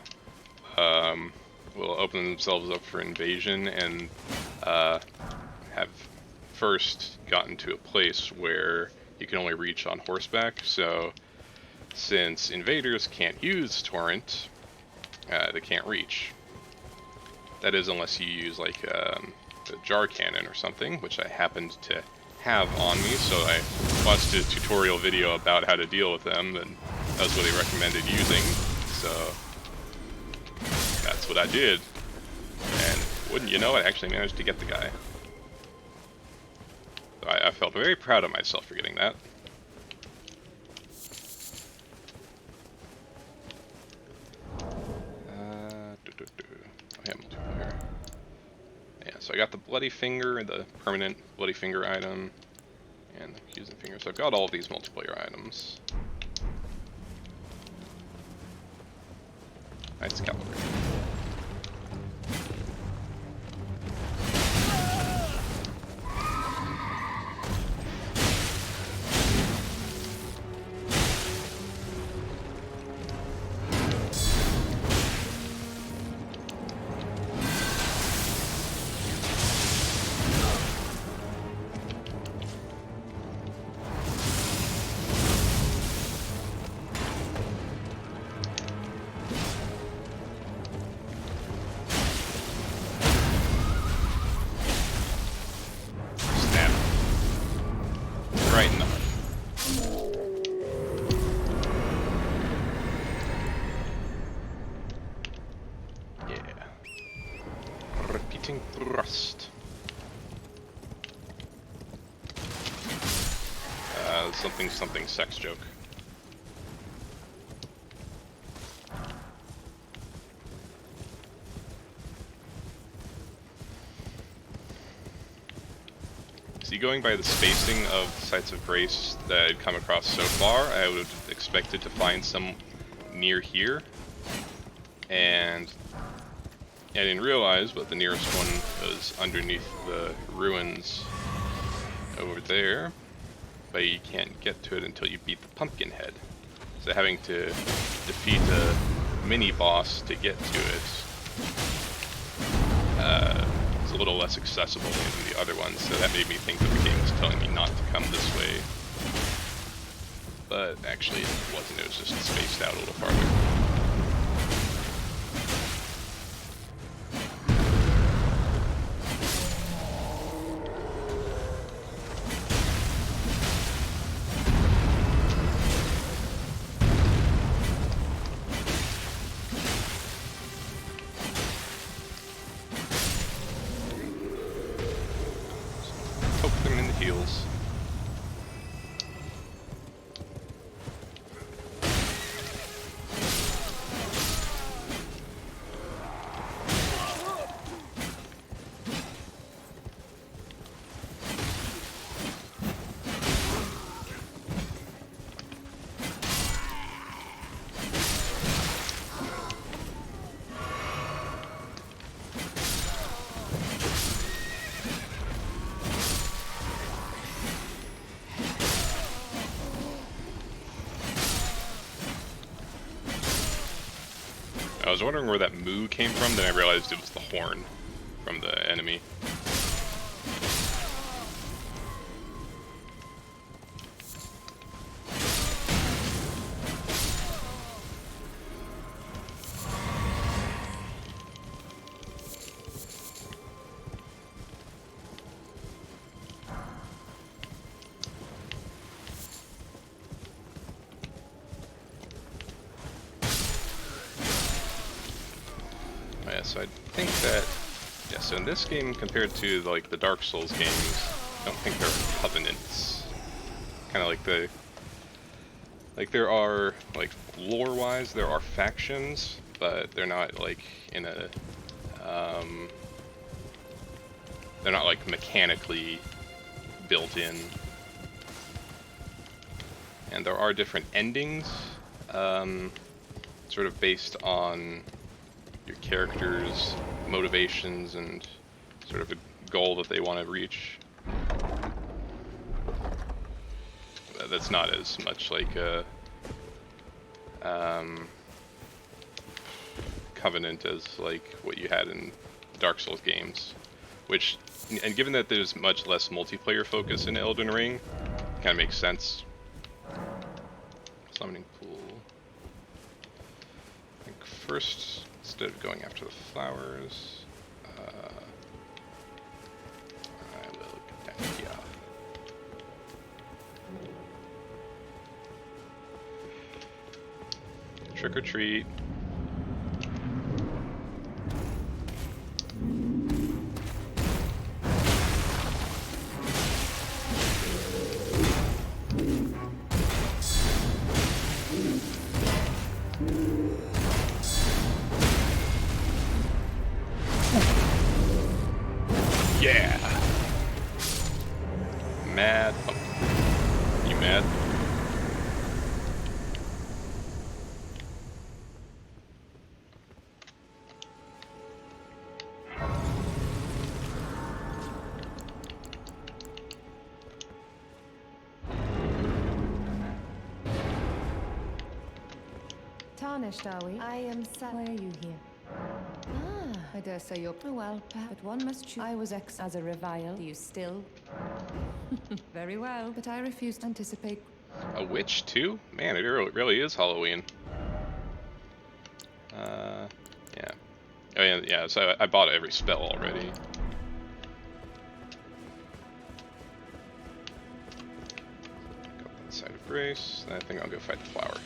will open themselves up for invasion and have first gotten to a place where you can only reach on horseback. So since invaders can't use Torrent, they can't reach. That is, unless you use like the jar cannon or something, which I happened to have on me, so I watched a tutorial video about how to deal with them, and that was what he recommended using, so that's what I did. And wouldn't you know, I actually managed to get the guy. So I felt very proud of myself for getting that. I have multiplayer. Yeah, so I got the Bloody Finger, the permanent Bloody Finger item, and the Accusing Finger. So I've got all of these multiplayer items. Knight's Cavalry. west. Something sex joke. See, going by the spacing of sites of grace that I'd come across so far, I would have expected to find some near here. And I didn't realize, but the nearest one was underneath the ruins over there. But you can't get to it until you beat the Pumpkinhead. So having to defeat a mini-boss to get to it is a little less accessible than the other ones, so that made me think that the game was telling me not to come this way. But actually it wasn't, it was just spaced out a little farther. I was wondering where that moo came from, then I realized it was the horn from the enemy. So I think that, yeah, so in this game compared to like the Dark Souls games, I don't think there are covenants. Kind of like there are, like lore-wise, there are factions, but they're not like in a, they're not like mechanically built in. And there are different endings, sort of based on your character's motivations and sort of a goal that they want to reach. That's not as much like a covenant as like what you had in Dark Souls games, which, and given that there's much less multiplayer focus in Elden Ring, kind of makes sense. Summoning pool. I think first, instead of going after the flowers, I will get that here. Trick or treat. Yeah! Mad pumpkin. You mad? Tarnished, are we? I am sad. Why are you here? Ah, I dare say you're well, but one must choose. I was as a revile. Do you still? Very well, but I refuse to anticipate. A witch too? Man, it really is Halloween. Yeah. Oh yeah, yeah. So I bought every spell already. Got that side of grace. Then I think I'll go fight the flower.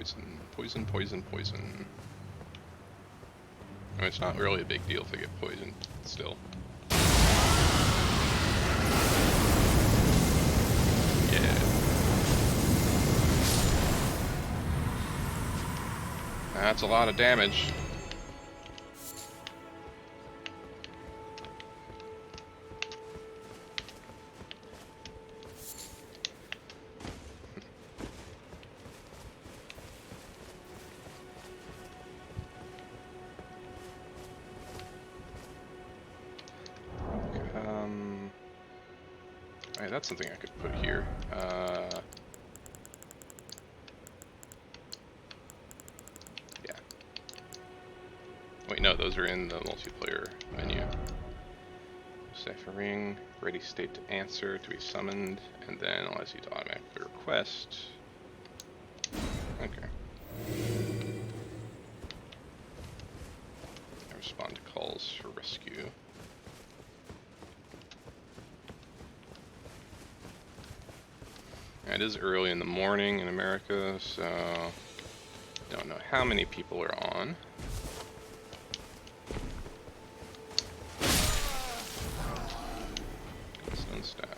Poison, poison, poison, poison. I mean, it's not really a big deal if they get poisoned, still. Yeah. That's a lot of damage. Alright, that's something I could put here. Yeah. Wait, no, those are in the multiplayer menu. Cipher ring, ready state to answer, to be summoned, and then allows you to automatically request. Okay. I respond to calls for rescue. It is early in the morning in America, so don't know how many people are on. Stone staff.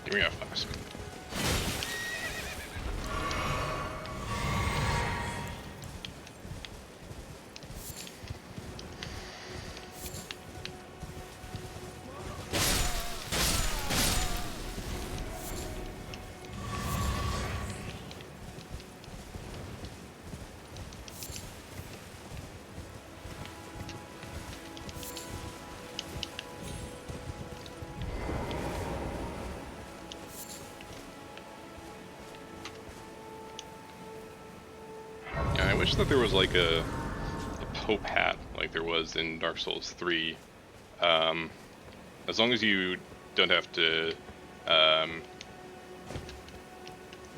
Give me a flask. I wish that there was like a Pope hat like there was in Dark Souls 3. As long as you don't have to, as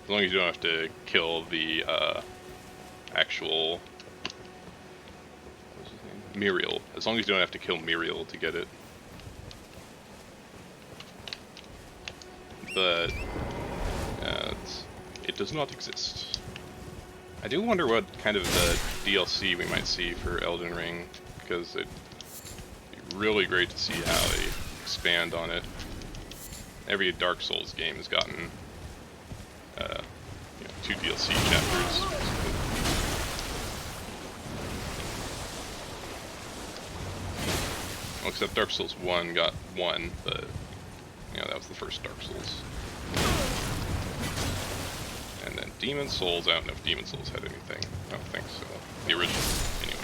long as you don't have to kill the actual, what was his name? Muriel. As long as you don't have to kill Muriel to get it. But it does not exist. I do wonder what kind of DLC we might see for Elden Ring, because it'd be really great to see how they expand on it. Every Dark Souls game has gotten, 2 DLC chapters. Well, except Dark Souls 1 got 1, but that was the first Dark Souls. And then Demon Souls, I don't know if Demon Souls had anything. I don't think so. The original, anyway.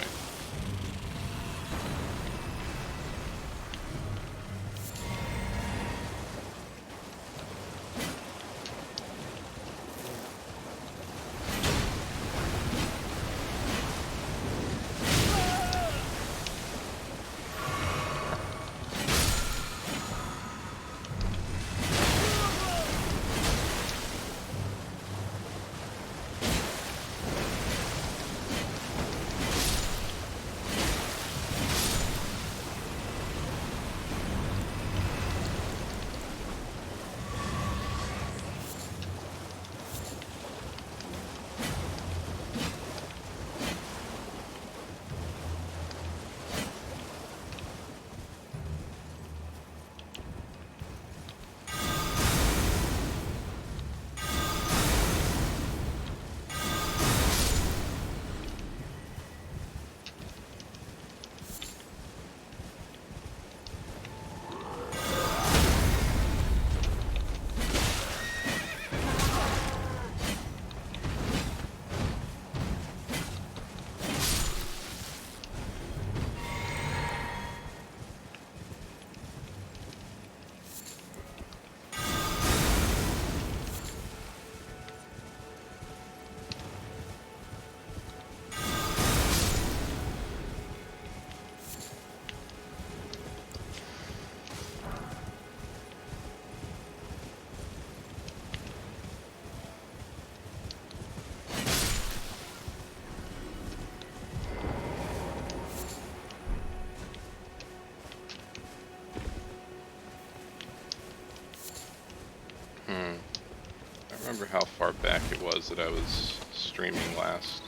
remember how far back it was that I was streaming last,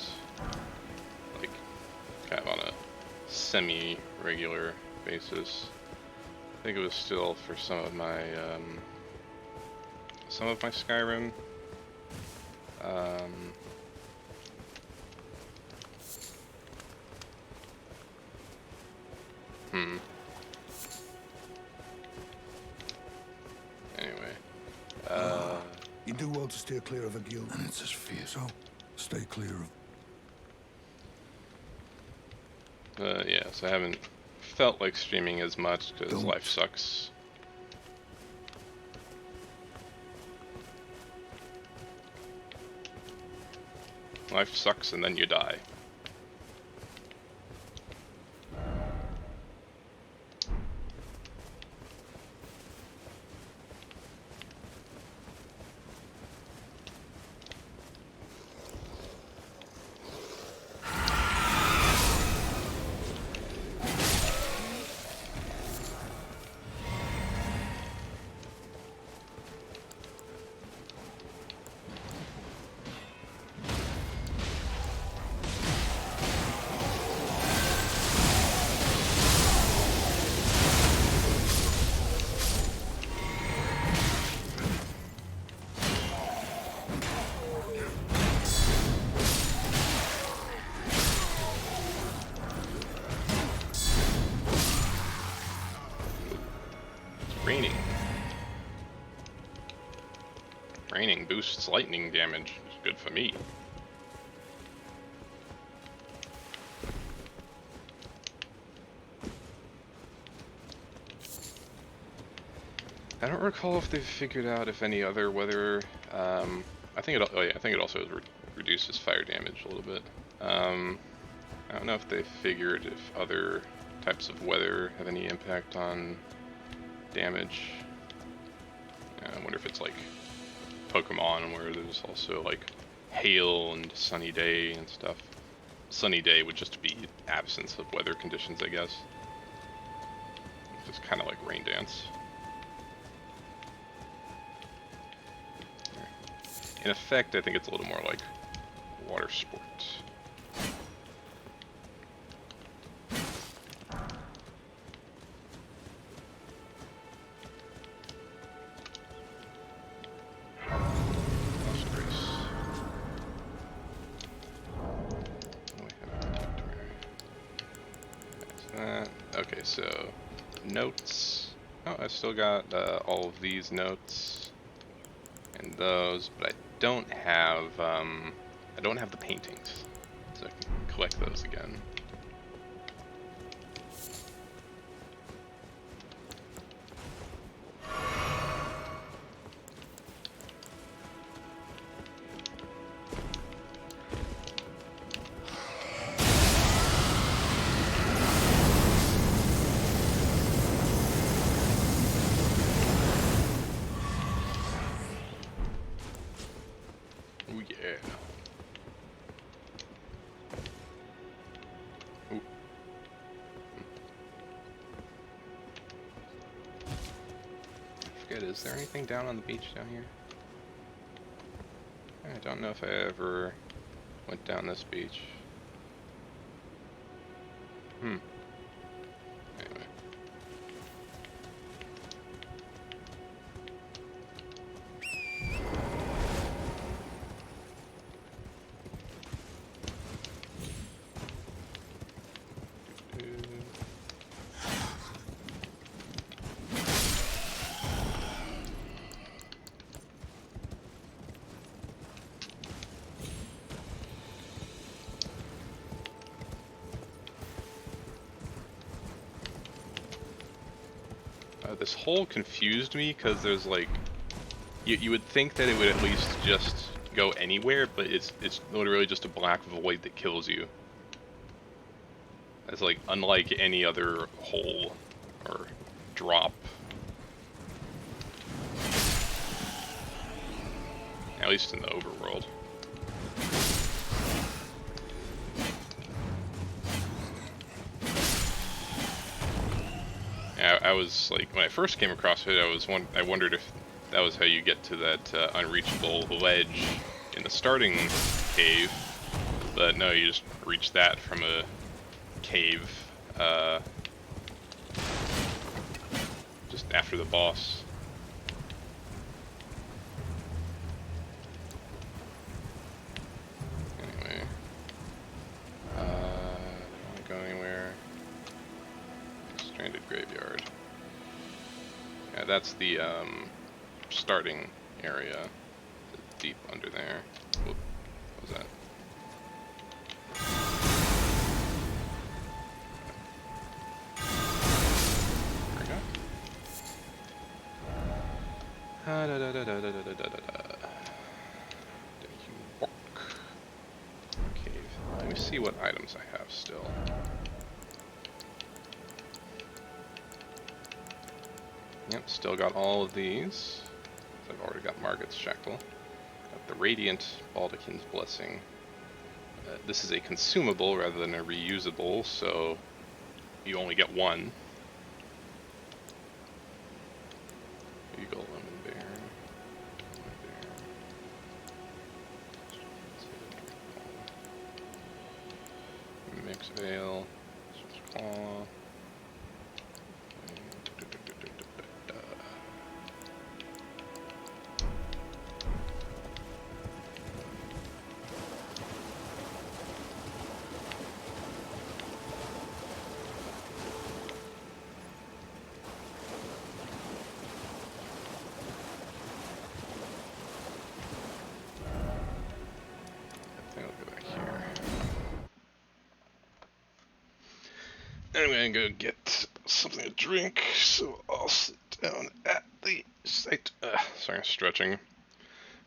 like, kind of on a semi-regular basis. I think it was still for some of my Skyrim. Anyway. You do well to steer clear of a guild. And it's as fierce, so stay clear of... Yeah, so I haven't felt like streaming as much because Don't. life sucks. Life sucks and then you die. Raining. Raining boosts lightning damage. It's good for me. I don't recall if they've figured out if any other weather. I think it. Oh yeah, I think it also reduces fire damage a little bit. I don't know if they figured if other types of weather have any impact on damage. I wonder if it's like Pokemon where there's also like hail and sunny day and stuff. Sunny day would just be absence of weather conditions, I guess. Just kind of like Rain Dance. In effect, I think it's a little more like water sports. Okay, so notes. Oh, I still got all of these notes and those, but I don't have the paintings, so I can collect those again. Is there anything down on the beach down here? I don't know if I ever went down this beach. Anyway. This hole confused me because there's like, you would think that it would at least just go anywhere, but it's literally just a black void that kills you. It's like unlike any other hole or drop. At least in the overworld. I was like, when I first came across it, I wondered if that was how you get to that unreachable ledge in the starting cave. But no, you just reach that from a cave just after the boss. Anyway, don't want to go anywhere. Stranded graveyard. Yeah, that's the starting area. Deep under there. Whoop, what was that? There we go. Da da da da da da da da da. Then you walk. Cave. Let me see what items I have still. Yep, still got all of these. I've already got Margot's Shackle. Got the Radiant Baldachin's Blessing. This is a consumable rather than a reusable, so you only get one. Eagle, Lemon Bear. Mix Veil. Claw. I'm gonna go get something to drink, so I'll sit down at the site. Sorry, I'm stretching.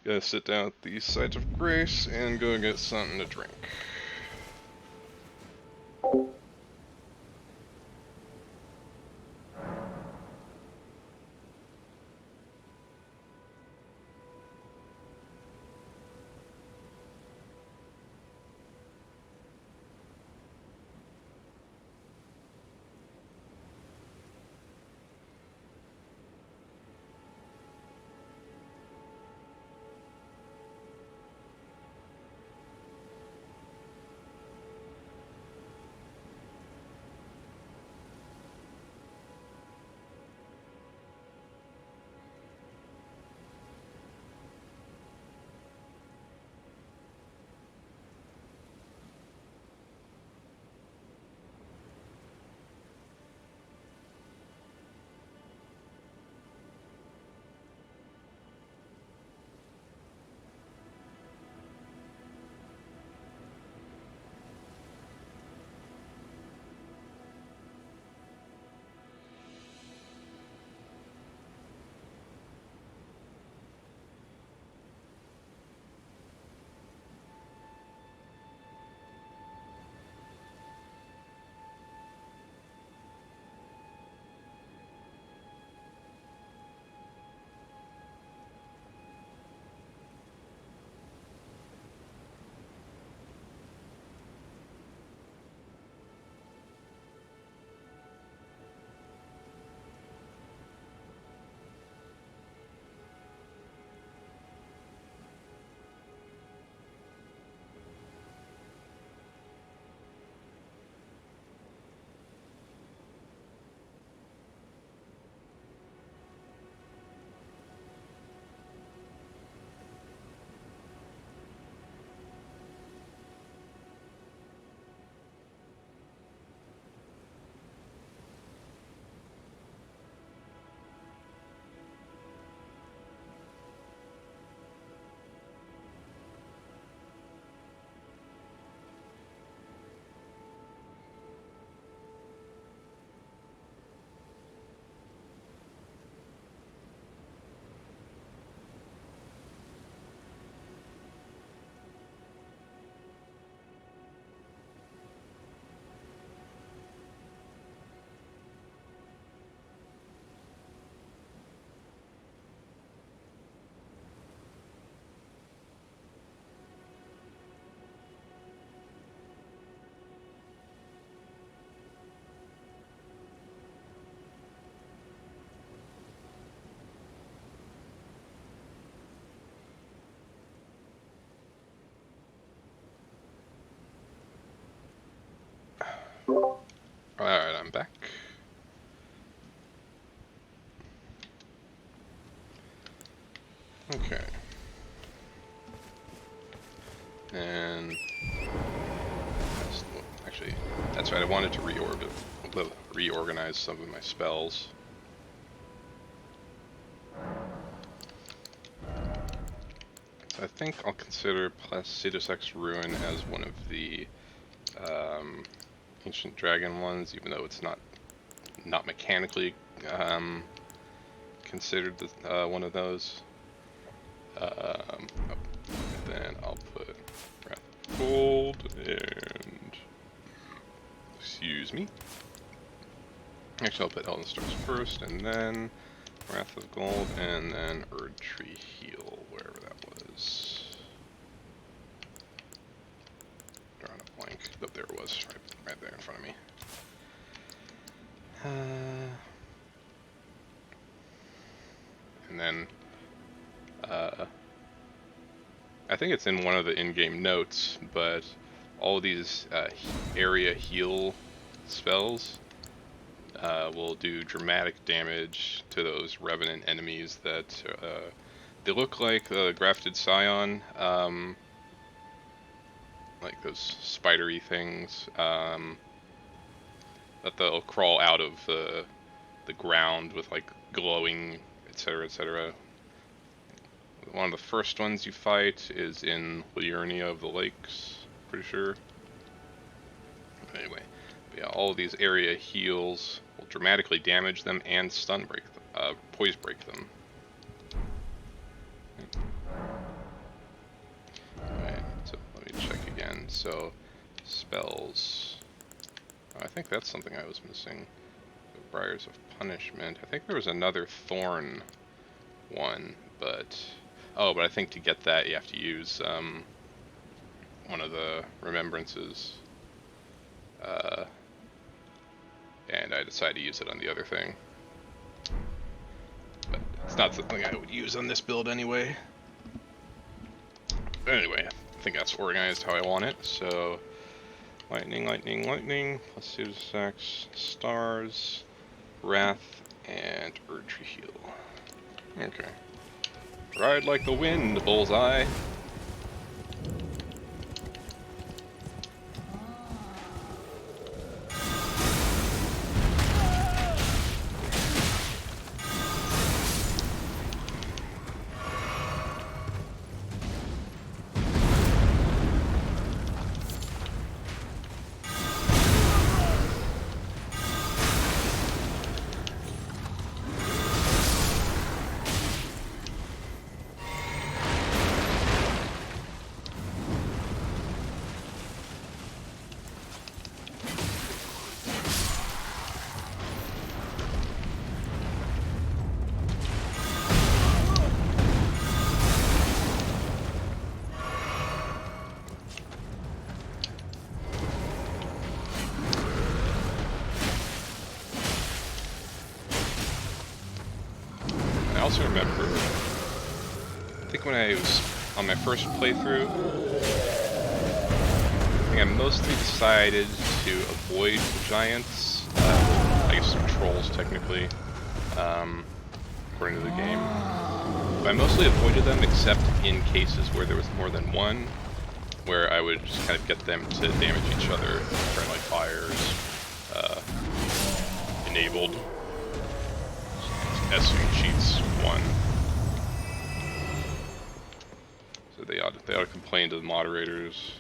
Gonna sit down at the site of grace and go get something to drink. then actually, that's right. I wanted to reorganize some of my spells. So I think I'll consider Placidus X Ruin as one of the Ancient Dragon ones, even though it's not mechanically considered one of those. And then I'll put Wrath of Gold and excuse me. Actually, I'll put Elden Stars first, and then Wrath of Gold, and then Erdtree Heal, wherever that was. Drawing a blank. Oh, there it was, right there in front of me. And then, I think it's in one of the in-game notes, but all of these area heal spells will do dramatic damage to those Revenant enemies that they look like Grafted Scion, like those spidery things that they'll crawl out of the ground with like glowing, etc., etc. One of the first ones you fight is in Liurnia of the Lakes, pretty sure. Anyway, but yeah, all of these area heals will dramatically damage them and stun break them, poise break them. Alright, so let me check again. So, spells. I think that's something I was missing. The Briars of Punishment. I think there was another Thorn one, but... Oh, but I think to get that you have to use one of the remembrances. And I decided to use it on the other thing. But it's not something I would use on this build anyway. But anyway, I think that's organized how I want it. So, lightning, lightning, lightning, Placidus X, stars, Wrath, and Erdtree Heal. Okay. Ride like the wind, Bullseye. I also remember, I think when I was on my first playthrough, I think I mostly decided to avoid the giants, I guess trolls technically, according to the game. But I mostly avoided them except in cases where there was more than one, where I would just kind of get them to damage each other, friendly fires, enabled. SU cheats 1. So they ought to complain to the moderators.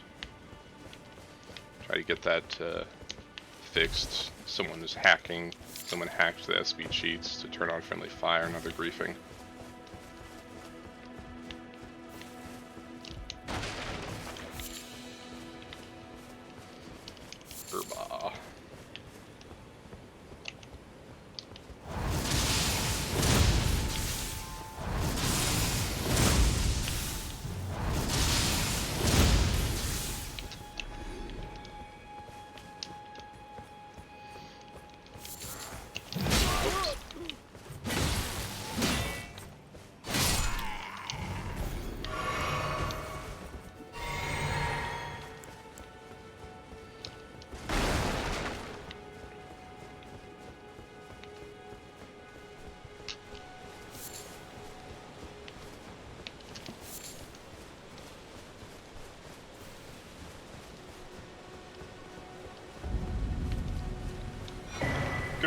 Try to get that fixed. Someone hacked the SB cheats to turn on friendly fire and other griefing. Urba.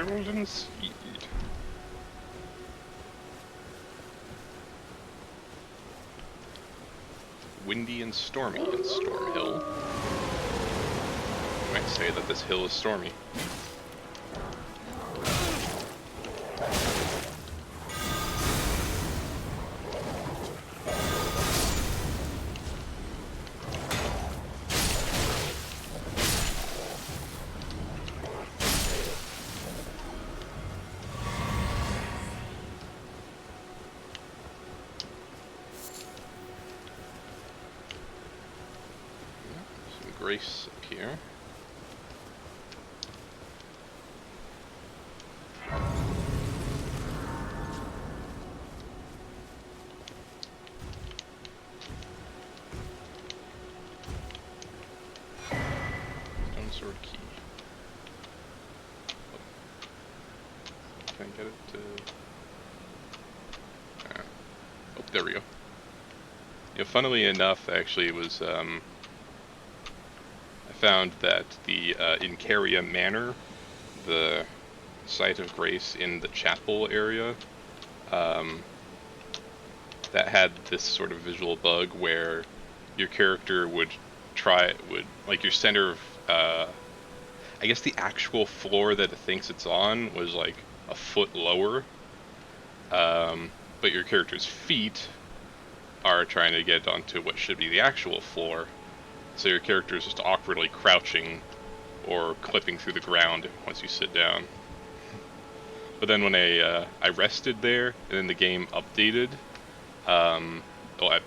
Golden Seed. Windy and stormy in Stormhill. You might say that this hill is stormy. Grace up here. Stone sword key. Oh. Can I get it to... oh, there we go. Yeah, funnily enough, actually, it was, I found that the Incaria Manor, the site of grace in the chapel area, that had this sort of visual bug where your character would like your center of, I guess the actual floor that it thinks it's on was like a foot lower, but your character's feet are trying to get onto what should be the actual floor. So your character is just awkwardly crouching or clipping through the ground once you sit down. But then when I rested there, and then the game updated, I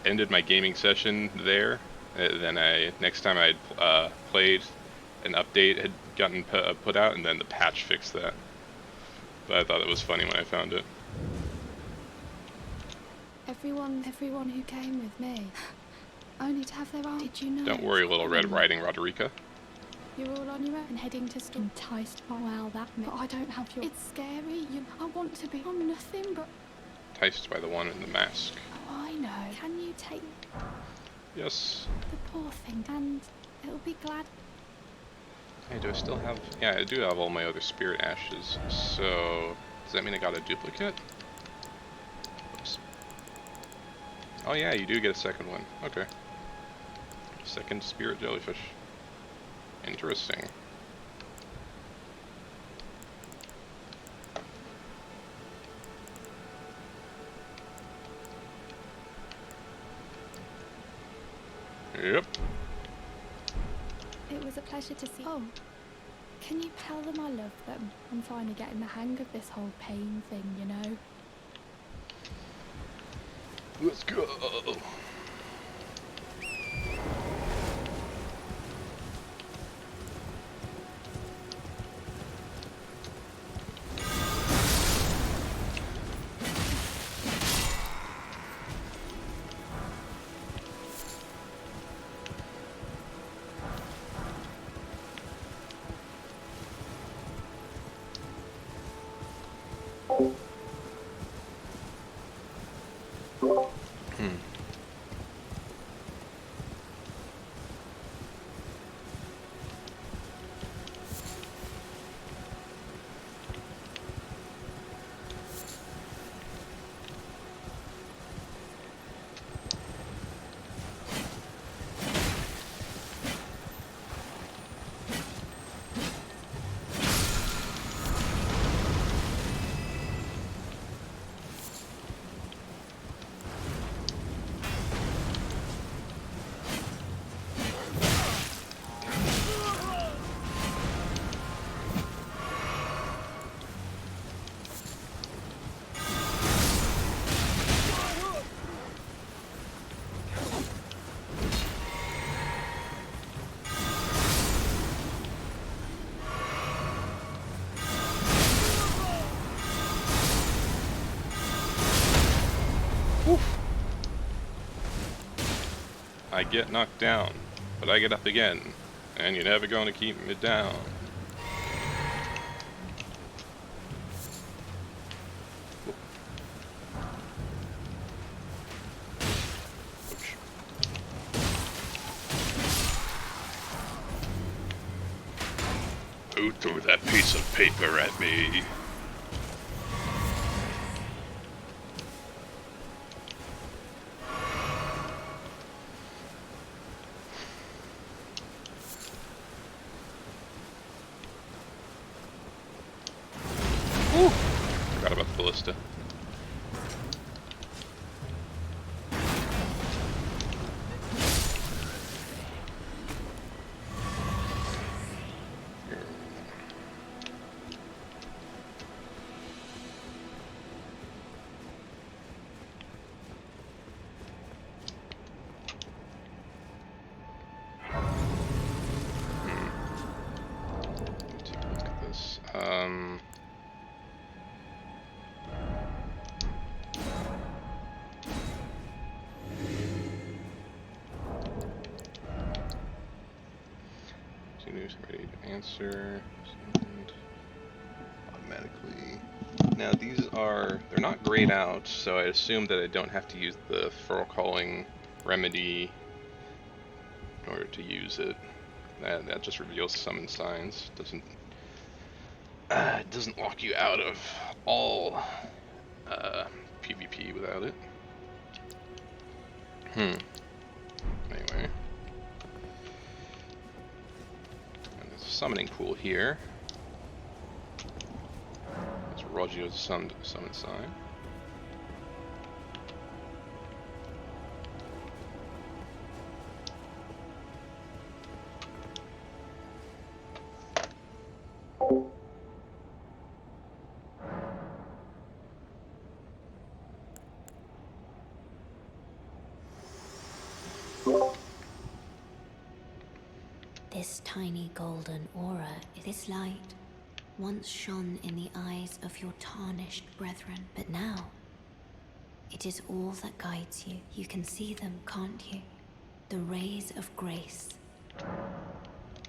ended my gaming session there. Then next time I played, an update had gotten put out, and then the patch fixed that. But I thought it was funny when I found it. Everyone who came with me. Only to have their arm. Did you know? Don't worry, Little Red Riding Roderica. You're all on your own and heading to store. Enticed. Oh well, that. But I don't have your. It's scary. I want to be. I'm nothing but. Enticed by the one in the mask. Oh, I know. Can you take? Yes. The poor thing, and it'll be glad. Hey, do I still have? Yeah, I do have all my other spirit ashes. So does that mean I got a duplicate? Oops. Oh yeah, you do get a second one. Okay. Second spirit jellyfish. Interesting. Yep. It was a pleasure to see. Oh, can you tell them I love them? I'm finally getting the hang of this whole pain thing, you know? Let's go. I get knocked down, but I get up again, and you're never going to keep me down. Ouch. Who threw that piece of paper at me? Woo! Forgot about the ballista. Take a look at this. Ready to answer. Send automatically. Now these are, they're not grayed out, so I assume that I don't have to use the furrow calling remedy in order to use it. That just reveals summon signs. Doesn't lock you out of all PvP without it. Anyway. And there's a summoning pool here. That's Roggio's summon sign. This tiny golden aura, this light, once shone in the eyes of your tarnished brethren, but now it is all that guides you. You can see them, can't you? The rays of grace.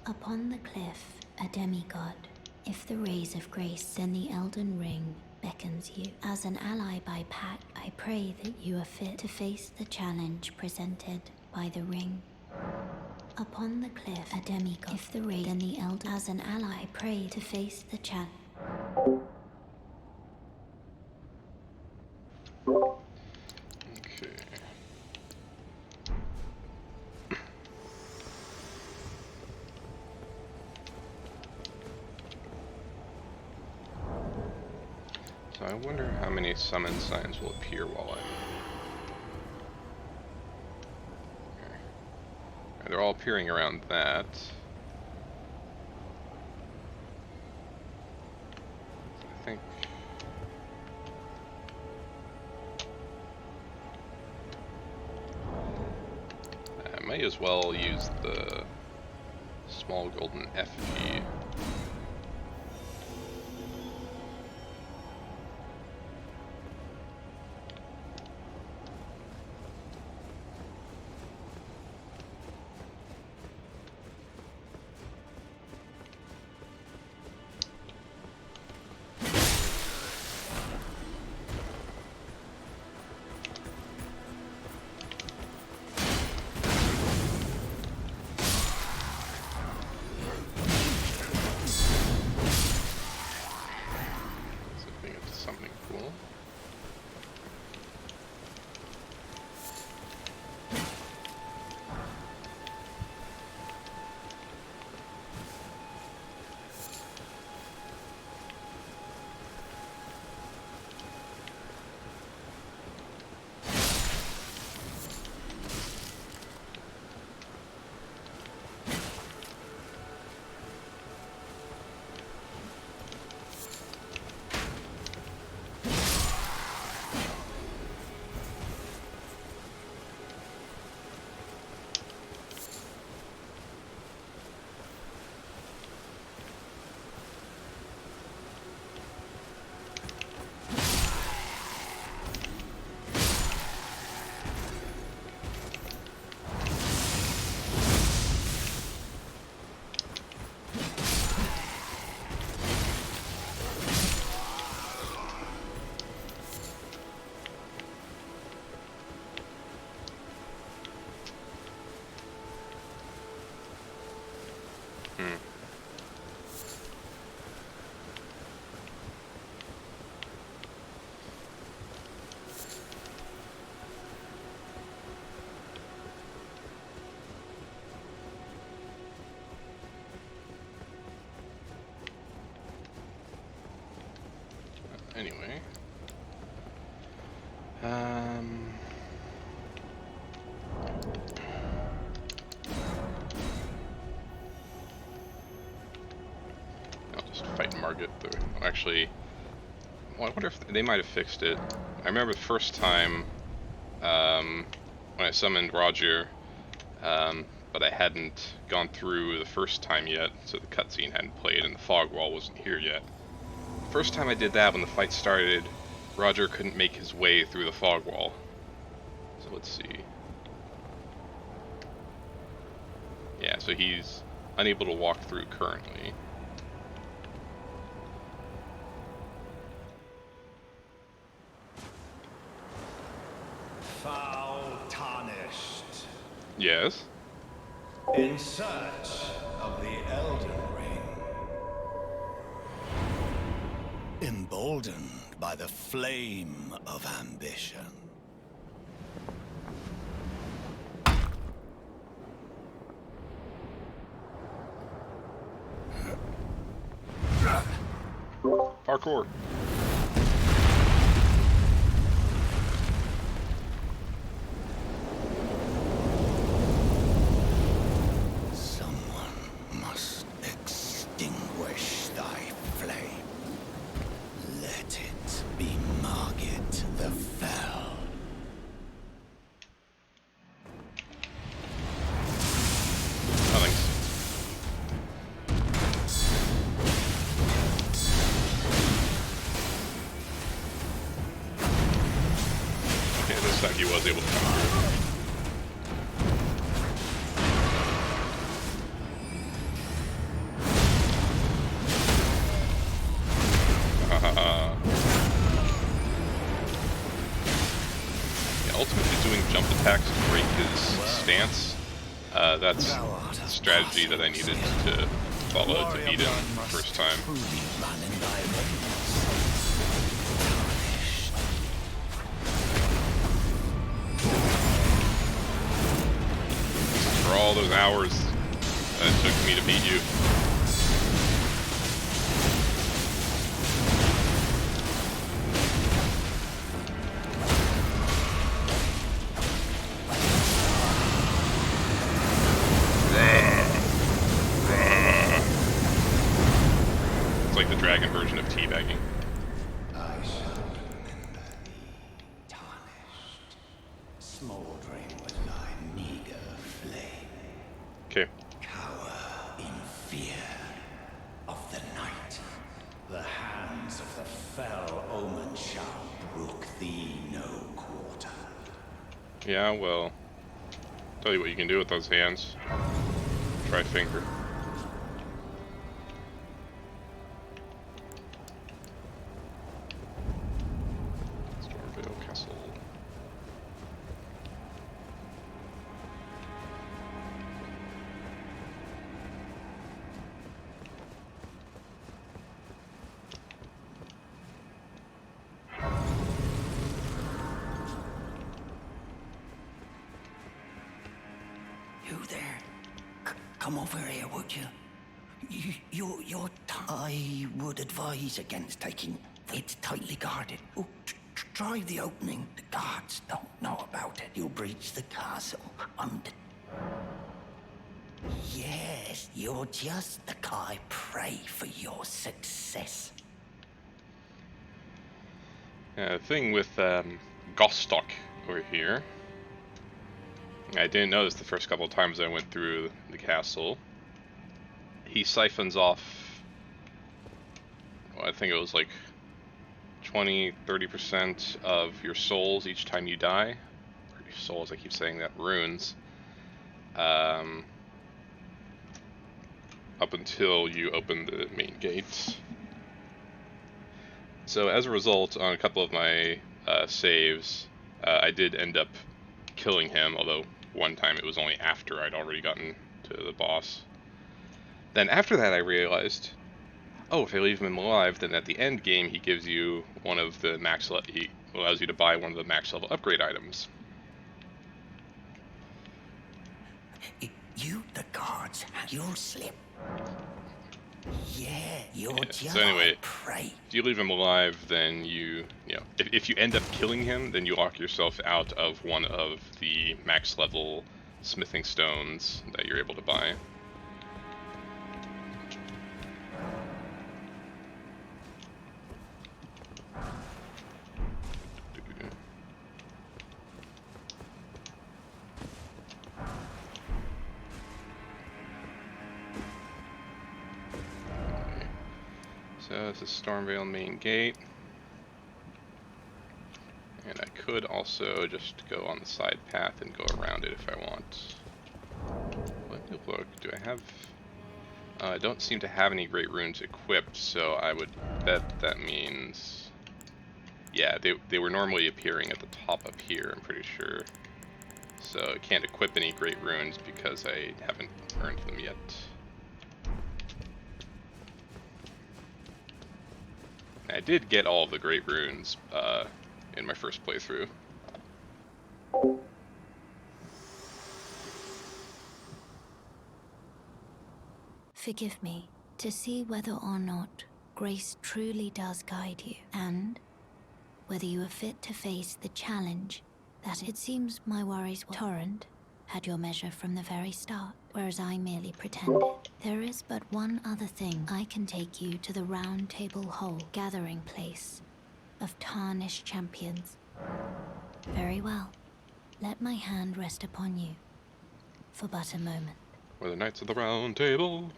Upon the cliff, a demigod. If the rays of grace and the Elden Ring beckons you, as an ally by pact, I pray that you are fit to face the challenge presented by the ring. Upon the cliff, a demigod. If the raid and the elder, as an ally, pray to face the challenge. Okay. So I wonder how many summon signs will appear while I'm... They're all appearing around that. I think... I might as well use the small golden effigy. anyway. I'll just fight Margit though. Oh, actually, well, I wonder if they might have fixed it. I remember the first time when I summoned Roger, but I hadn't gone through the first time yet, so the cutscene hadn't played and the fog wall wasn't here yet. First time I did that, when the fight started, Roger couldn't make his way through the fog wall. So let's see. Yeah, so he's unable to walk through currently. Foul tarnished. Yes? In search of the Elden Ring. Emboldened by the flame of ambition. Parkour. Someone must extinguish thy flame. Let it be Margit the Fell. Oh, thanks. Okay, this time he was able to come through. Yeah, ultimately doing jump attacks to break his stance. That's the strategy that I needed to follow to beat him the first time. For all those hours that it took me to beat you. It's like the dragon version of teabagging. I shall remember thee, tarnished, smouldering with thy meager flame. Okay. Cower in fear of the night. The hands of the fell omen shall brook thee no quarter. Yeah, well, tell you what you can do with those hands. Try finger. Stormvale Castle. You there? Come over here, would you? You're I would advise against taking. It's tightly guarded. Oh, try the opening. The guards don't know about it. You'll breach the castle. Yes, you're just the guy. Pray for your success. The thing with Gostock over here, I didn't notice the first couple of times I went through the castle. He siphons off, well, I think it was like 20-30% of your souls each time you die. Or your souls, I keep saying that, runes. Up until you open the main gates. So as a result, on a couple of my saves, I did end up killing him, although one time it was only after I'd already gotten to the boss. Then after that I realized, oh, if I leave him alive, then at the end game he gives you one of the he allows you to buy one of the max level upgrade items. You, the guards, you'll slip. Yeah, you're just so anyway, prey. if you leave him alive, then you know, if you end up killing him, then you lock yourself out of one of the max level smithing stones that you're able to buy. So this is Stormvale main gate. And I could also just go on the side path and go around it if I want. Let me look. Do I have... I don't seem to have any Great Runes equipped, so I would bet that means... Yeah, they were normally appearing at the top up here, I'm pretty sure. So I can't equip any Great Runes because I haven't earned them yet. I did get all of the Great Runes in my first playthrough. Forgive me, to see whether or not grace truly does guide you, and whether you are fit to face the challenge that it seems my worries were. Torrent had your measure from the very start, whereas I merely pretended. There is but one other thing. I can take you to the Round Table Hole gathering place of tarnished champions. Very well. Let my hand rest upon you for but a moment. We're the Knights of the Round Table.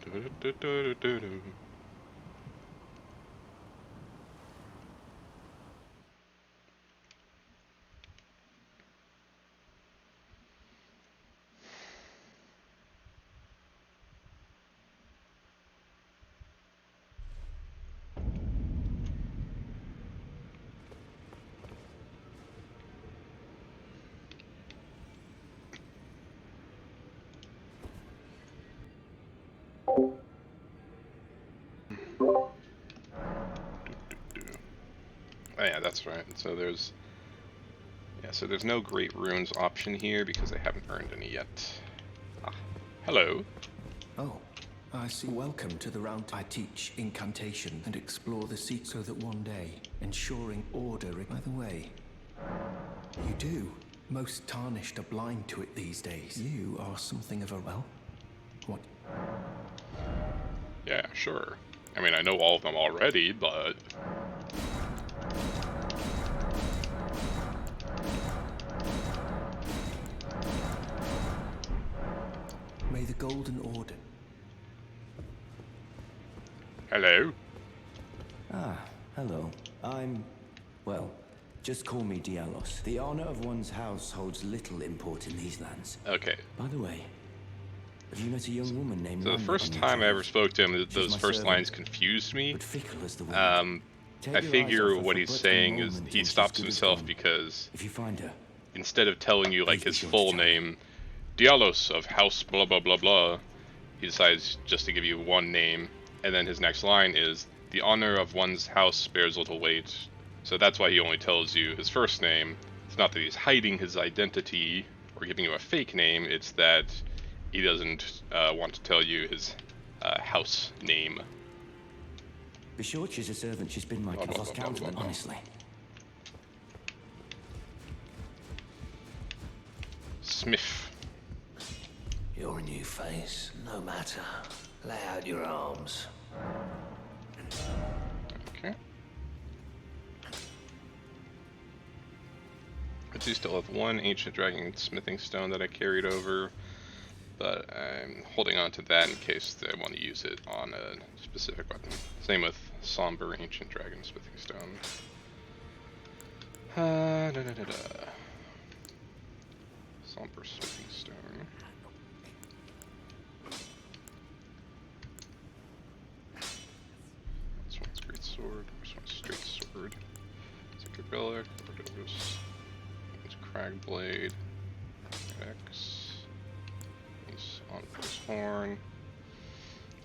Oh yeah, that's right. So there's no Great Runes option here because I haven't earned any yet. Ah, hello. Oh, I see. Welcome to the round. I teach incantation and explore the secret so that one day, ensuring order. By the way, you do. Most tarnished are blind to it these days. You are something of a what? Yeah, sure. I mean, I know all of them already, but... May the Golden Order... Hello? Ah, hello. Well, just call me Dialos. The honor of one's house holds little import in these lands. Okay. By the way, have you met a young woman named... So the first time I ever spoke to him, those first lines confused me. I figure what he's saying is he stops himself because if you find her, instead of telling you like his full name, Dialos of House blah blah blah blah, he decides just to give you one name, and then his next line is, the honor of one's house bears little weight. So that's why he only tells you his first name. It's not that he's hiding his identity or giving you a fake name, it's that he doesn't want to tell you his house name. Be sure she's a servant. She's been my lost countenance, honestly. Smith. Your new face, no matter. Lay out your arms. Okay. I do still have one ancient dragon smithing stone that I carried over, but I'm holding on to that in case I want to use it on a specific weapon. Same with somber ancient dragon smithing stone. Somber smithing stone. This one's great sword. This one's straight sword. Sacred relic. Overdose. It's crag blade. X. Envoy's horn.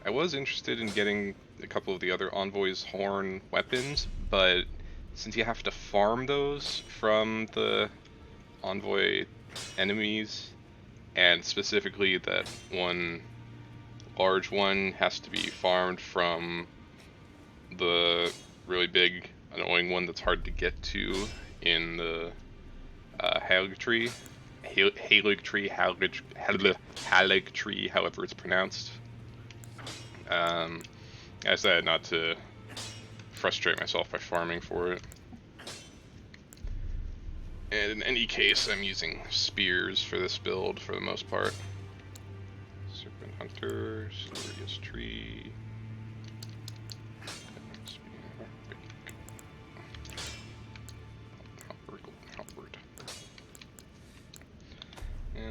I was interested in getting a couple of the other Envoy's horn weapons, but since you have to farm those from the Envoy enemies, and specifically that one large one has to be farmed from the really big, annoying one that's hard to get to in the Haligtree. Haligtree, however it's pronounced. I decided not to frustrate myself by farming for it. And in any case, I'm using spears for this build for the most part. Serpent Hunter, Glorious Tree. Halberd. Yeah.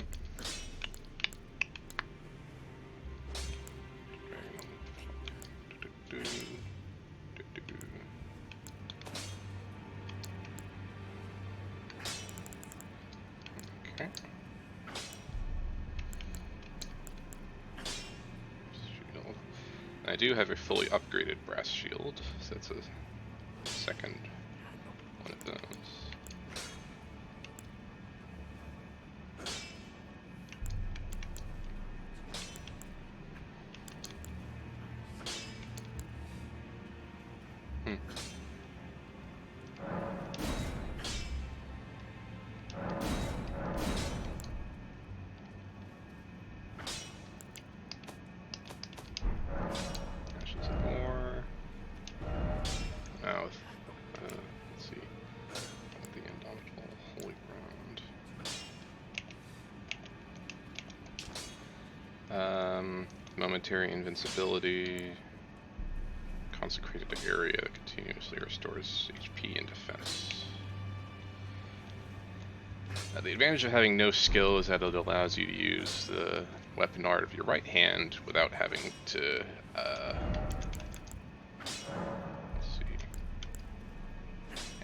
Okay. Shield. I do have a fully upgraded brass shield, so that's a second one of those. Ashes of War. Now, let's see. The Indomitable Holy Ground. Momentary invincibility. Consecrated area that continuously restores HP and defense. The advantage of having no skill is that it allows you to use the weapon art of your right hand without having to, let's see.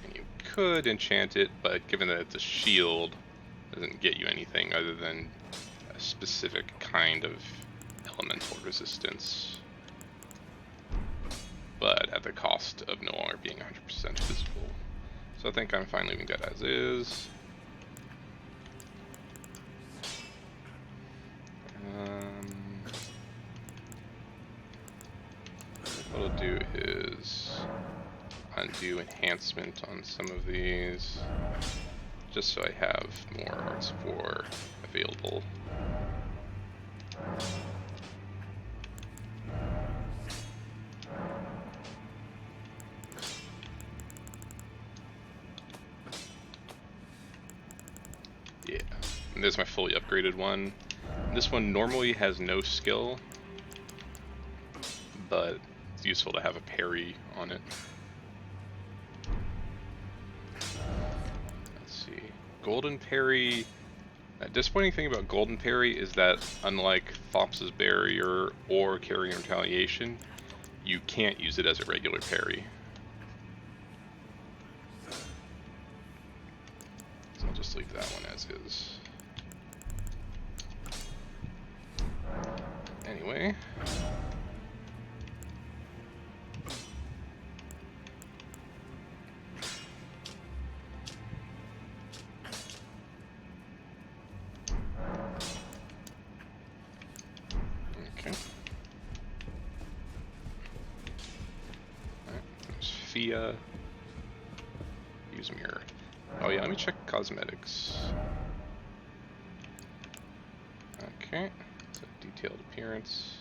And you could enchant it, but given that it's a shield, it doesn't get you anything other than a specific kind of elemental resistance. But at the cost of no longer being 100% visible. So I think I'm fine leaving that as is. What I'll do is undo enhancement on some of these, just so I have more Arts of War available. Yeah, and there's my fully upgraded one. This one normally has no skill, but it's useful to have a parry on it. Let's see. Golden Parry. The disappointing thing about Golden Parry is that, unlike Thops's Barrier or Carrion Retaliation, you can't use it as a regular parry. So I'll just leave that one as is. Anyway. Okay. Alright, there's Fia. Use mirror. Oh yeah, let me check cosmetics. Okay. Detailed appearance.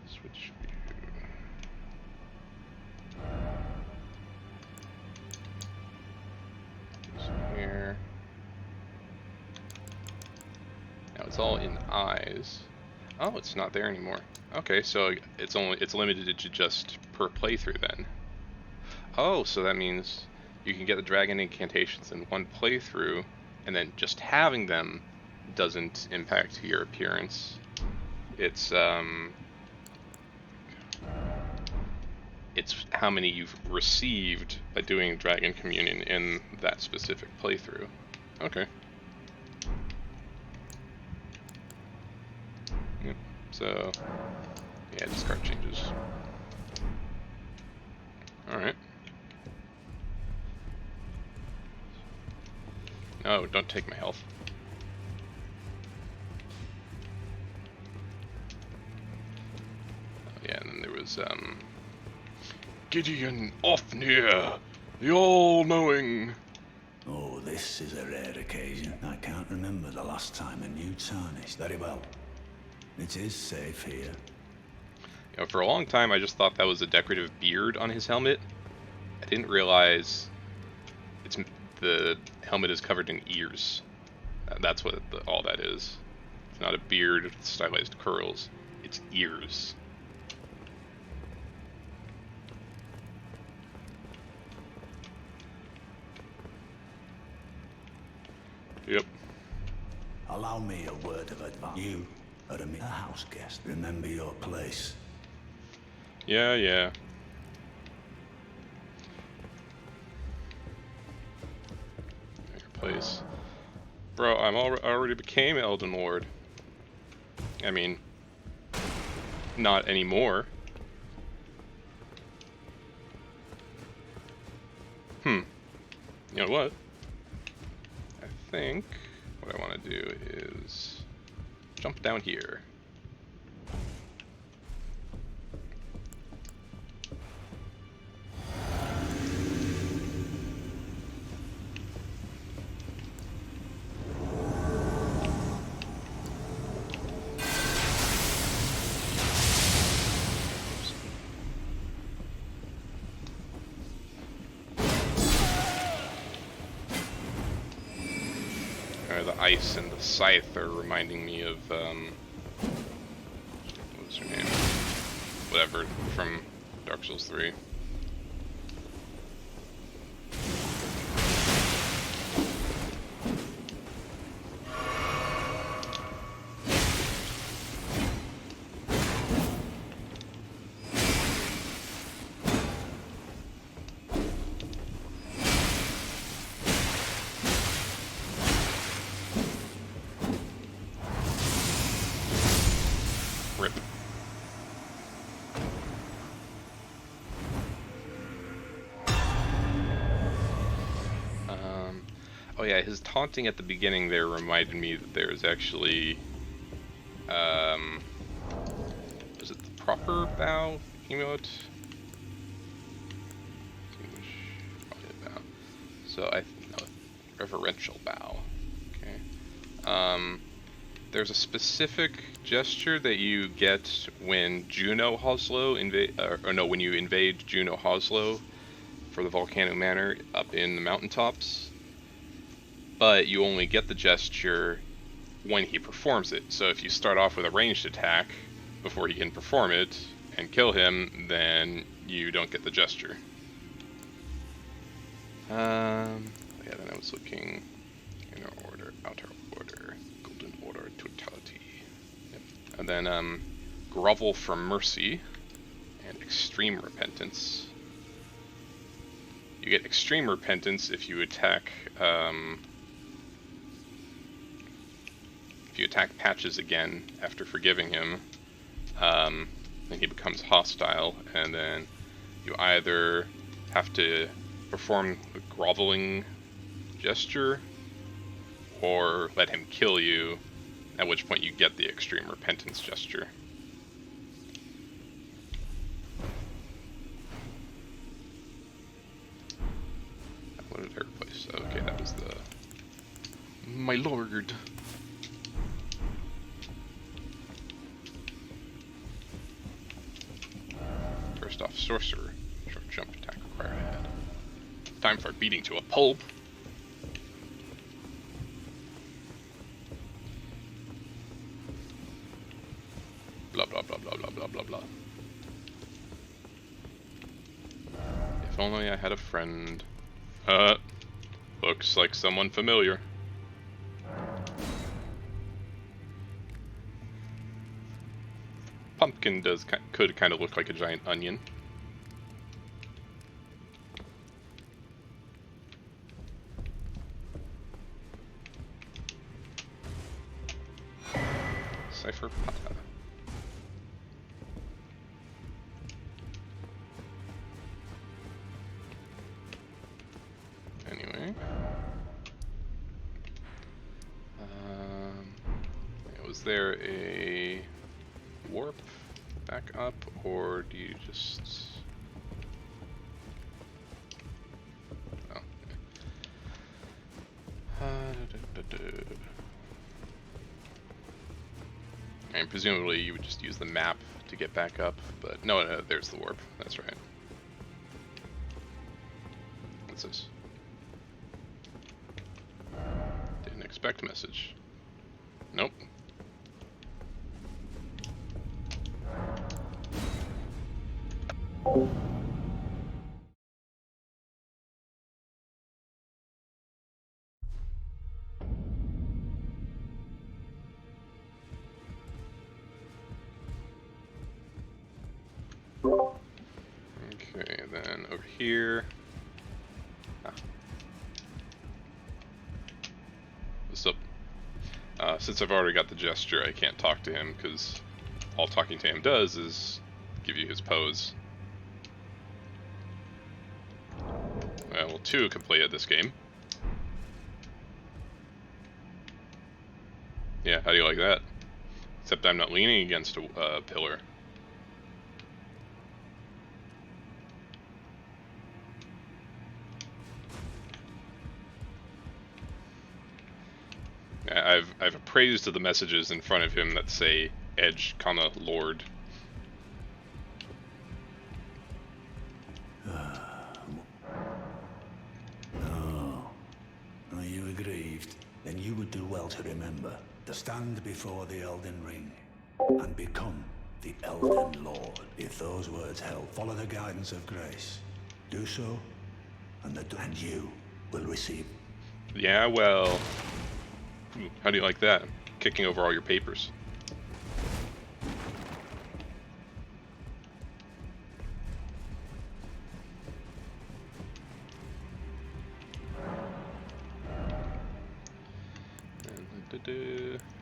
Switch view. Here. Now it's all in eyes. Oh, it's not there anymore. Okay, so it's limited to just per playthrough then. Oh, so that means you can get the dragon incantations in one playthrough, and then just having them doesn't impact your appearance. It's how many you've received by doing Dragon Communion in that specific playthrough. Okay. Yep. So, yeah, discard changes. Alright. No, don't take my health. was Gideon Ofnir, the all-knowing. Oh, this is a rare occasion. I can't remember the last time a new tarnished. Very well. It is safe here. You know, for a long time, I just thought that was a decorative beard on his helmet. I didn't realize the helmet is covered in ears. That's what all that is. It's not a beard with stylized curls. It's ears. Yep. Allow me a word of advice. You are a house guest. Remember your place. Yeah, yeah. Your place. Bro, I'm already became Elden Lord. I mean, not anymore. You know what? I think what I want to do is jump down here. The ice and the scythe are reminding me of, what's her name? Whatever, from Dark Souls 3. Rip. Oh yeah, his taunting at the beginning there reminded me that there's actually, was it the proper bow emote? Probably a bow. So no, reverential bow. Okay. There's a specific gesture that you get when Juno Hoslow when you invade Juno Hoslow for the Volcano Manor up in the mountaintops. But you only get the gesture when he performs it. So if you start off with a ranged attack before he can perform it and kill him, then you don't get the gesture. Yeah, then I was looking inner order, outer order, golden order, totality. Yep. And then grovel for mercy and extreme repentance. You get extreme repentance if you attack Patches again after forgiving him, then he becomes hostile, and then you either have to perform the groveling gesture or let him kill you, at which point you get the extreme repentance gesture. What did I replace? Okay, that was the... My lord. First off, sorcerer. Short jump attack required ahead. Time for beating to a pulp. Blah blah blah blah blah blah blah blah. If only I had a friend. Looks like someone familiar. Pumpkin could kind of look like a giant onion. Cypher Pata. Anyway. Was there a warp? back up, or do you just... Oh. And presumably you would just use the map to get back up, but no, there's the warp. That's right. What's this? Didn't expect message. Nope. Okay, then over here. Ah. What's up? Since I've already got the gesture, I can't talk to him because all talking to him does is give you his pose. Well, two can play at this game. Yeah, how do you like that? Except I'm not leaning against a pillar. I've appraised the messages in front of him that say Edge, Lord. Are you aggrieved? Then you would do well to remember to stand before the Elden Ring and become the Elden Lord. If those words help, follow the guidance of grace. Do so, and you will receive. Yeah, well, how do you like that? Kicking over all your papers.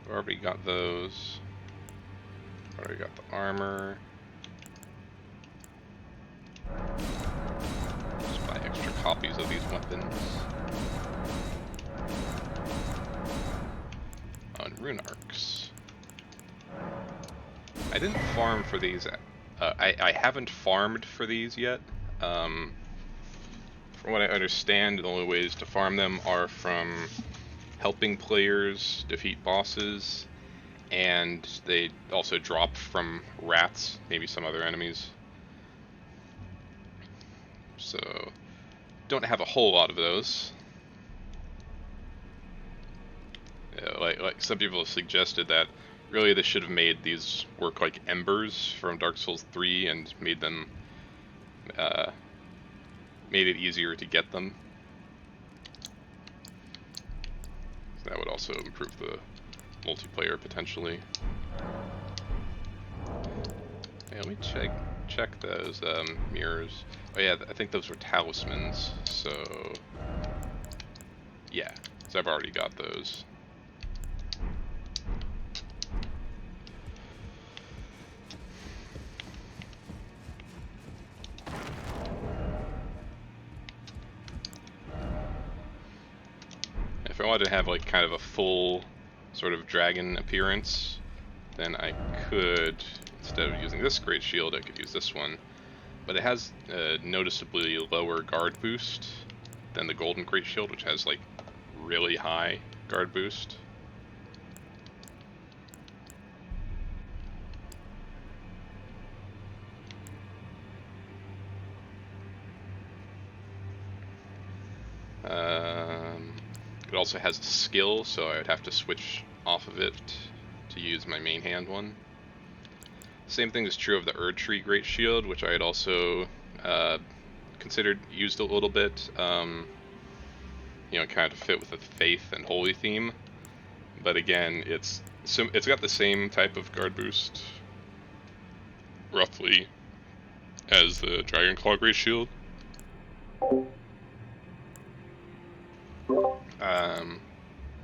Already got those. Already got the armor. Just buy extra copies of these weapons. On rune arcs. I didn't farm for these. I haven't farmed for these yet. From what I understand, the only ways to farm them are from helping players defeat bosses, and they also drop from rats, maybe some other enemies. So, don't have a whole lot of those. Yeah, like some people have suggested that really they should have made these work like embers from Dark Souls 3 and made them made it easier to get them. So that would also improve the multiplayer potentially. Hey, let me check those mirrors. Oh yeah, I think those were talismans. So yeah, so I've already got those. If I wanted to have like kind of a full sort of dragon appearance, then I could, instead of using this great shield, I could use this one. But it has a noticeably lower guard boost than the golden great shield, which has like really high guard boost. It also has a skill, so I would have to switch off of it to use my main hand one. Same thing is true of the Erdtree Great Shield, which I had also considered used a little bit, you know, kind of fit with the Faith and Holy theme. But again, it's got the same type of guard boost, roughly, as the Dragonclaw Great Shield.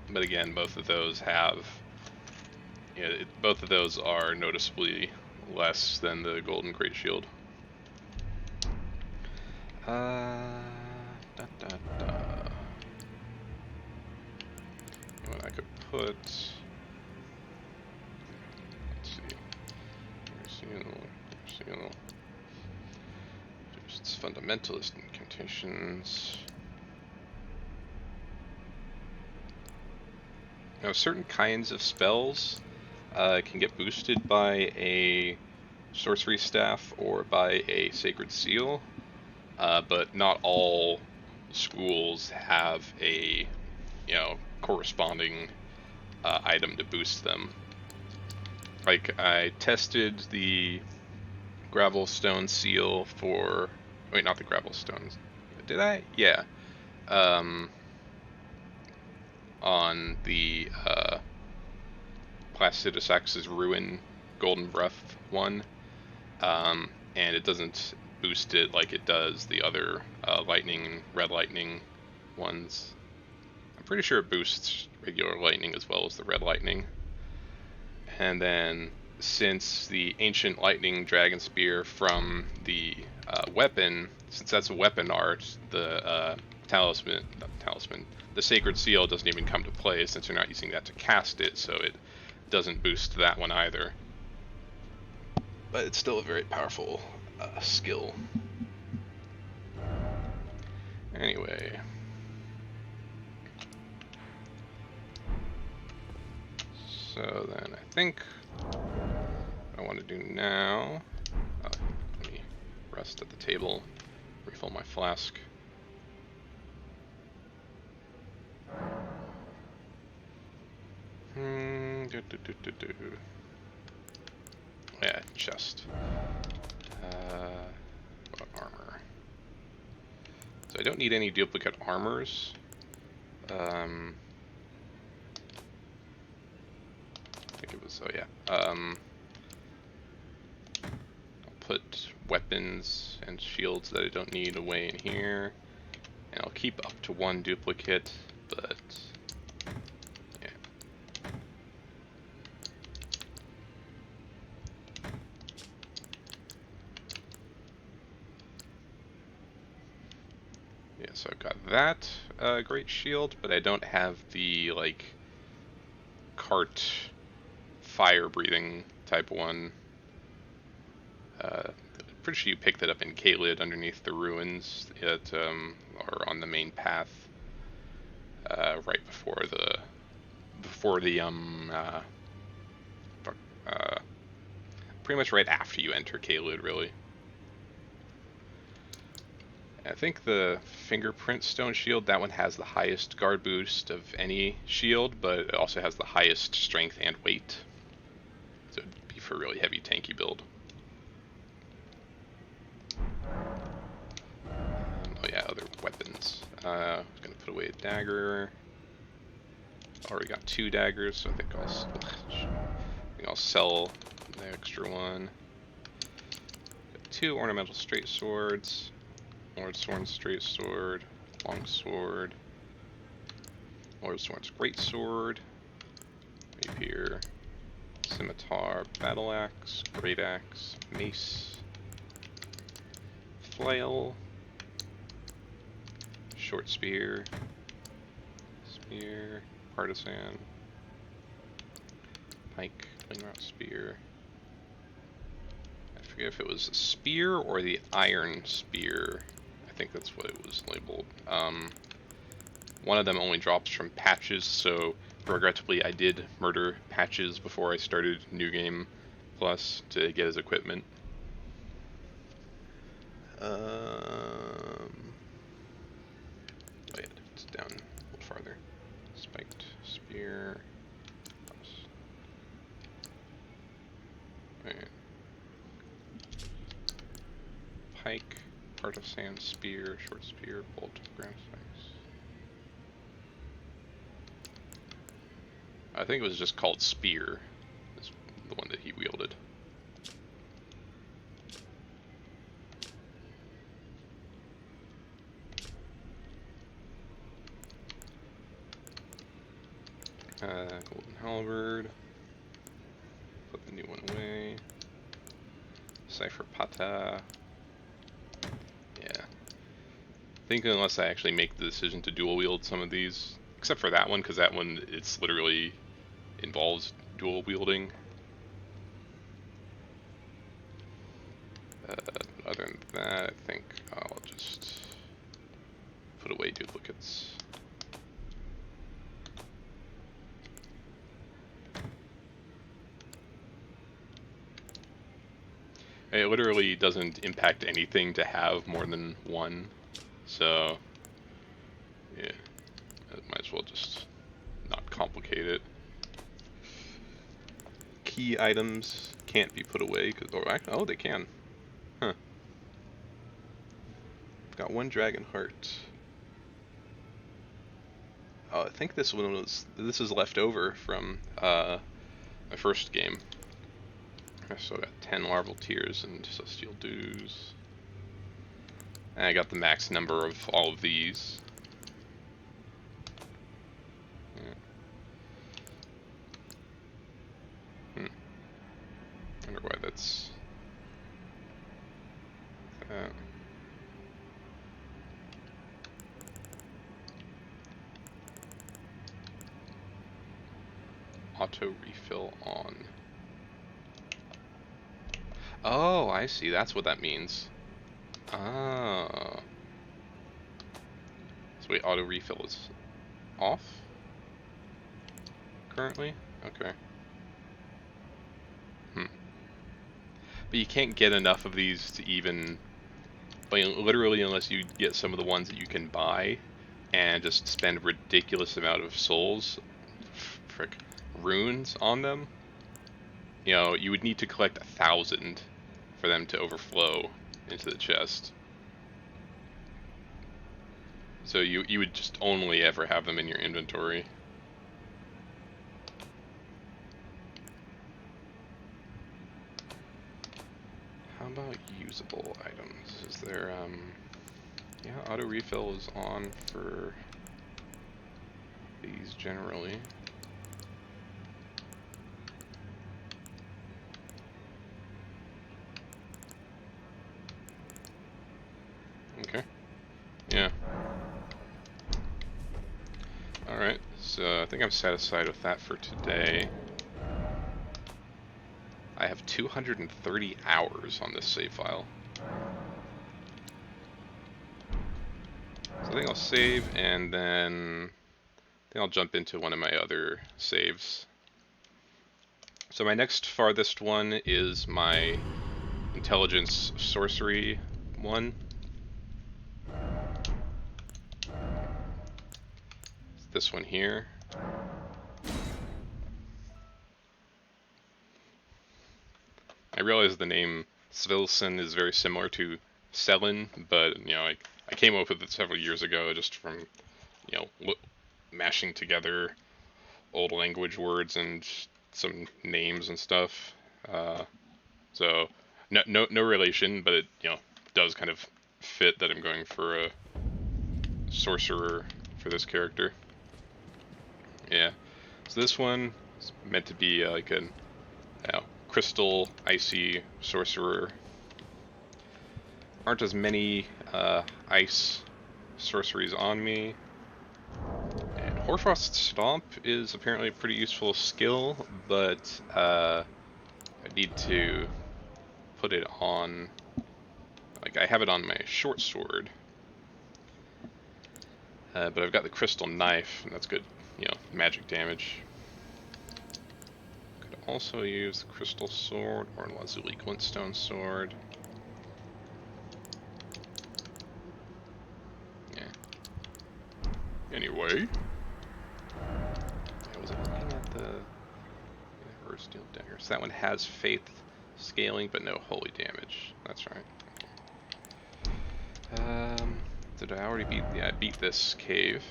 But again, both of those have, both of those are noticeably less than the Golden Great Shield. What I could put, let's see, here's Seal. Just fundamentalist incantations. Now, certain kinds of spells can get boosted by a sorcery staff or by a sacred seal, but not all schools have a, corresponding item to boost them. Like, I tested the Gravelstone seal for... Wait, not the Gravelstones. Did I? Yeah. On the Placidus Axe's Ruin Golden Breath one. And it doesn't boost it like it does the other lightning, red lightning ones. I'm pretty sure it boosts regular lightning as well as the red lightning. And then, since the Ancient Lightning Dragon Spear from the weapon, since that's a weapon art, the the Sacred Seal doesn't even come to play since you're not using that to cast it, so it doesn't boost that one either. But it's still a very powerful skill. Anyway. So then I think what I want to do now, let me rest at the table, refill my flask. Yeah, chest. What armor? So I don't need any duplicate armors. I think it was, oh yeah. I'll put weapons and shields that I don't need away in here. And I'll keep up to 1 duplicate, but yeah. Yeah, so I've got that great shield, but I don't have the, like, cart fire breathing type one. Pretty sure you picked it up in Caelid underneath the ruins or on the main path right before the pretty much right after you enter Caelid, really. I think the Fingerprint Stone Shield, that one has the highest guard boost of any shield, but it also has the highest strength and weight. So it'd be for a really heavy tanky build. Oh yeah, other weapons. I was gonna put away a dagger. Already got 2 daggers, so I think I'll sell the extra one. Got 2 ornamental straight swords. Lordsworn's straight sword, long sword, Lordsworn's great sword, rapier, scimitar, battle axe, great axe, mace, flail, short spear, partisan, pike, wingwrought spear. I forget if it was a spear or the iron spear. I think that's what it was labeled. One of them only drops from Patches, so regrettably I did murder Patches before I started New Game Plus to get his equipment. Oh yeah, it's down a little farther. Spiked spear. Right. Pike. Partisan spear, short spear, bolt, ground spikes. I think it was just called spear, is the one that he wielded. Golden halberd. Put the new one away. Cypher Pata. Yeah. I think unless I actually make the decision to dual wield some of these, except for that one, because that one, it's literally involves dual wielding. Other than that, I think I'll just put away duplicates. It literally doesn't impact anything to have more than one, so yeah, I might as well just not complicate it. Key items can't be put away because oh, they can. Huh. Got one dragon heart. Oh, I think this is left over from my first game. I still got 10 larval tears and celestial dews. And I got the max number of all of these. Yeah. Wonder why that's that. Auto refill on. Oh, I see. That's what that means. Oh. So wait, auto refill is off? Currently? Okay. But you can't get enough of these to even... like, literally, unless you get some of the ones that you can buy and just spend a ridiculous amount of souls, runes on them. You know, you would need to collect 1,000 for them to overflow into the chest. So you would just only ever have them in your inventory. How about usable items? Is there, yeah, auto refill is on for these generally. Okay. Yeah. Alright, so I think I'm satisfied with that for today. I have 230 hours on this save file. So I think I'll save and then I think I'll jump into one of my other saves. So my next farthest one is my intelligence sorcery one. It's this one here. I realize the name Svilson is very similar to Selin, but you know, I came up with it several years ago just from, you know, mashing together old language words and some names and stuff. So no relation, but it, you know, does kind of fit that I'm going for a sorcerer for this character. Yeah. So this one is meant to be like an crystal icy sorcerer. Aren't as many ice sorceries on me. And Hoarfrost Stomp is apparently a pretty useful skill, but I need to put it on, like I have it on my short sword, but I've got the crystal knife, and that's good, you know, magic damage. Could also use the crystal sword or Lazuli glintstone sword. Yeah. Anyway, I was looking at the steel dagger. So that one has faith scaling, but no holy damage. That's right. Did I already beat? Yeah, I beat this cave.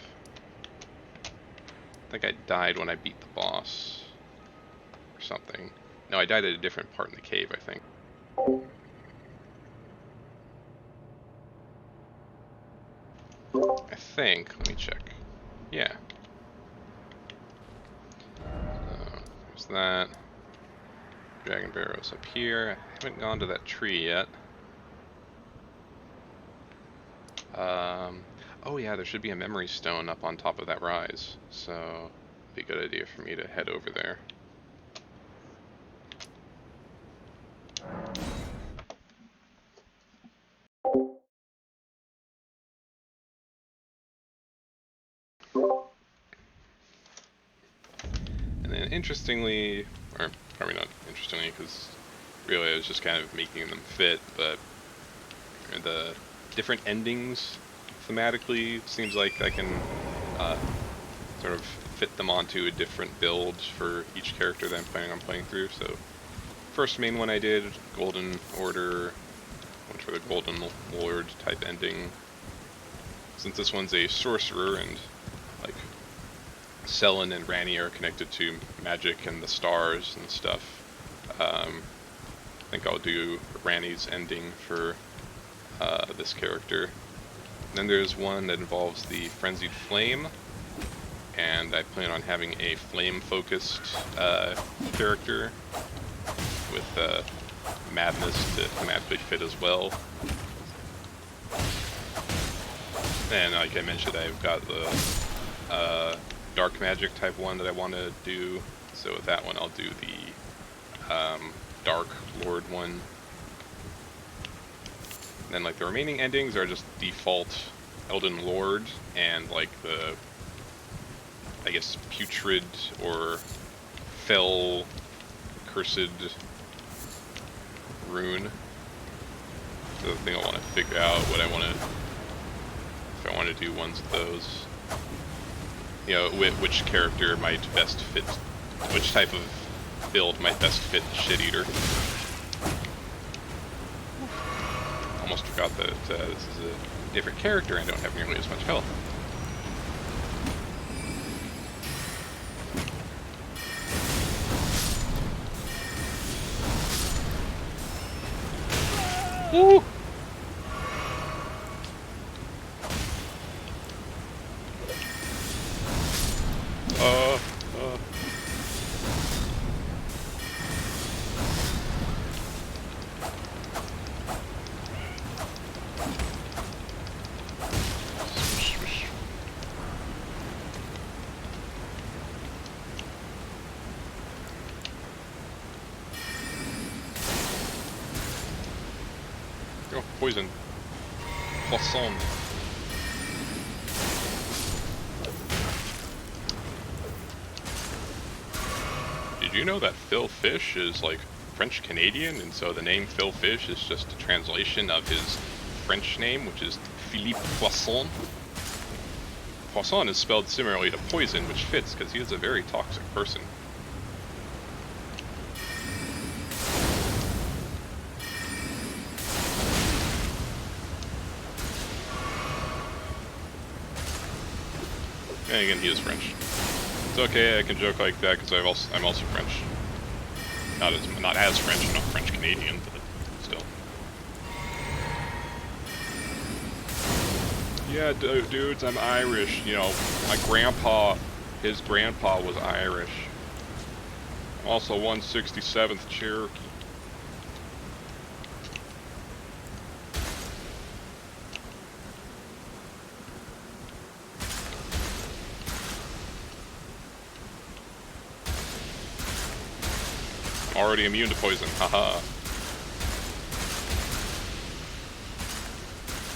I think I died when I beat the boss or something. No, I died at a different part in the cave, I think. Let me check. Yeah. So, there's that. Dragon Barrow's up here. I haven't gone to that tree yet. Oh yeah, there should be a memory stone up on top of that rise, so it'd be a good idea for me to head over there. And then interestingly, or probably not interestingly, because really I was just kind of making them fit, but the different endings thematically seems like I can sort of fit them onto a different build for each character that I'm planning on playing through. So first main one I did, Golden Order, went for the Golden Lord type ending. Since this one's a sorcerer and like Selen and Ranni are connected to magic and the stars and stuff, I think I'll do Ranni's ending for this character. And then there's one that involves the Frenzied Flame, and I plan on having a flame-focused character with madness to thematically fit as well. And like I mentioned, I've got the dark magic type one that I want to do. So with that one, I'll do the Dark Lord one. And then like the remaining endings are just default Elden Lord and like the, I guess, putrid or fell cursed rune. So the thing I want to figure out what I want to, if I want to do ones of those. You know, which character might best fit, which type of build might best fit Shit Eater. Almost forgot that this is a different character and I don't have nearly as much health. Woo! Oh, poison. Poisson. Did you know that Phil Fish is like French Canadian, and so the name Phil Fish is just a translation of his French name, which is Philippe Poisson? Poisson is spelled similarly to poison, which fits because he is a very toxic person. And again, he is French. It's okay, I can joke like that because I'm also French. Not as French, I'm not French Canadian, but still. Yeah, dudes, I'm Irish. You know, my grandpa, his grandpa was Irish. I'm also 167th Cherokee. Already immune to poison, haha.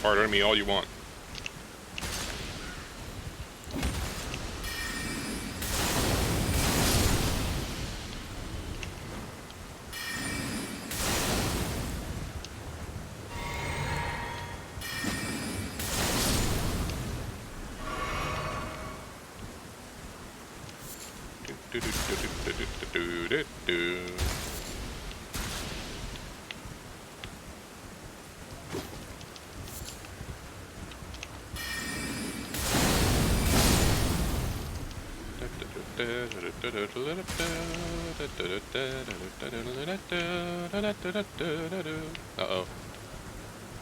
Fart at me all you want. Uh-oh.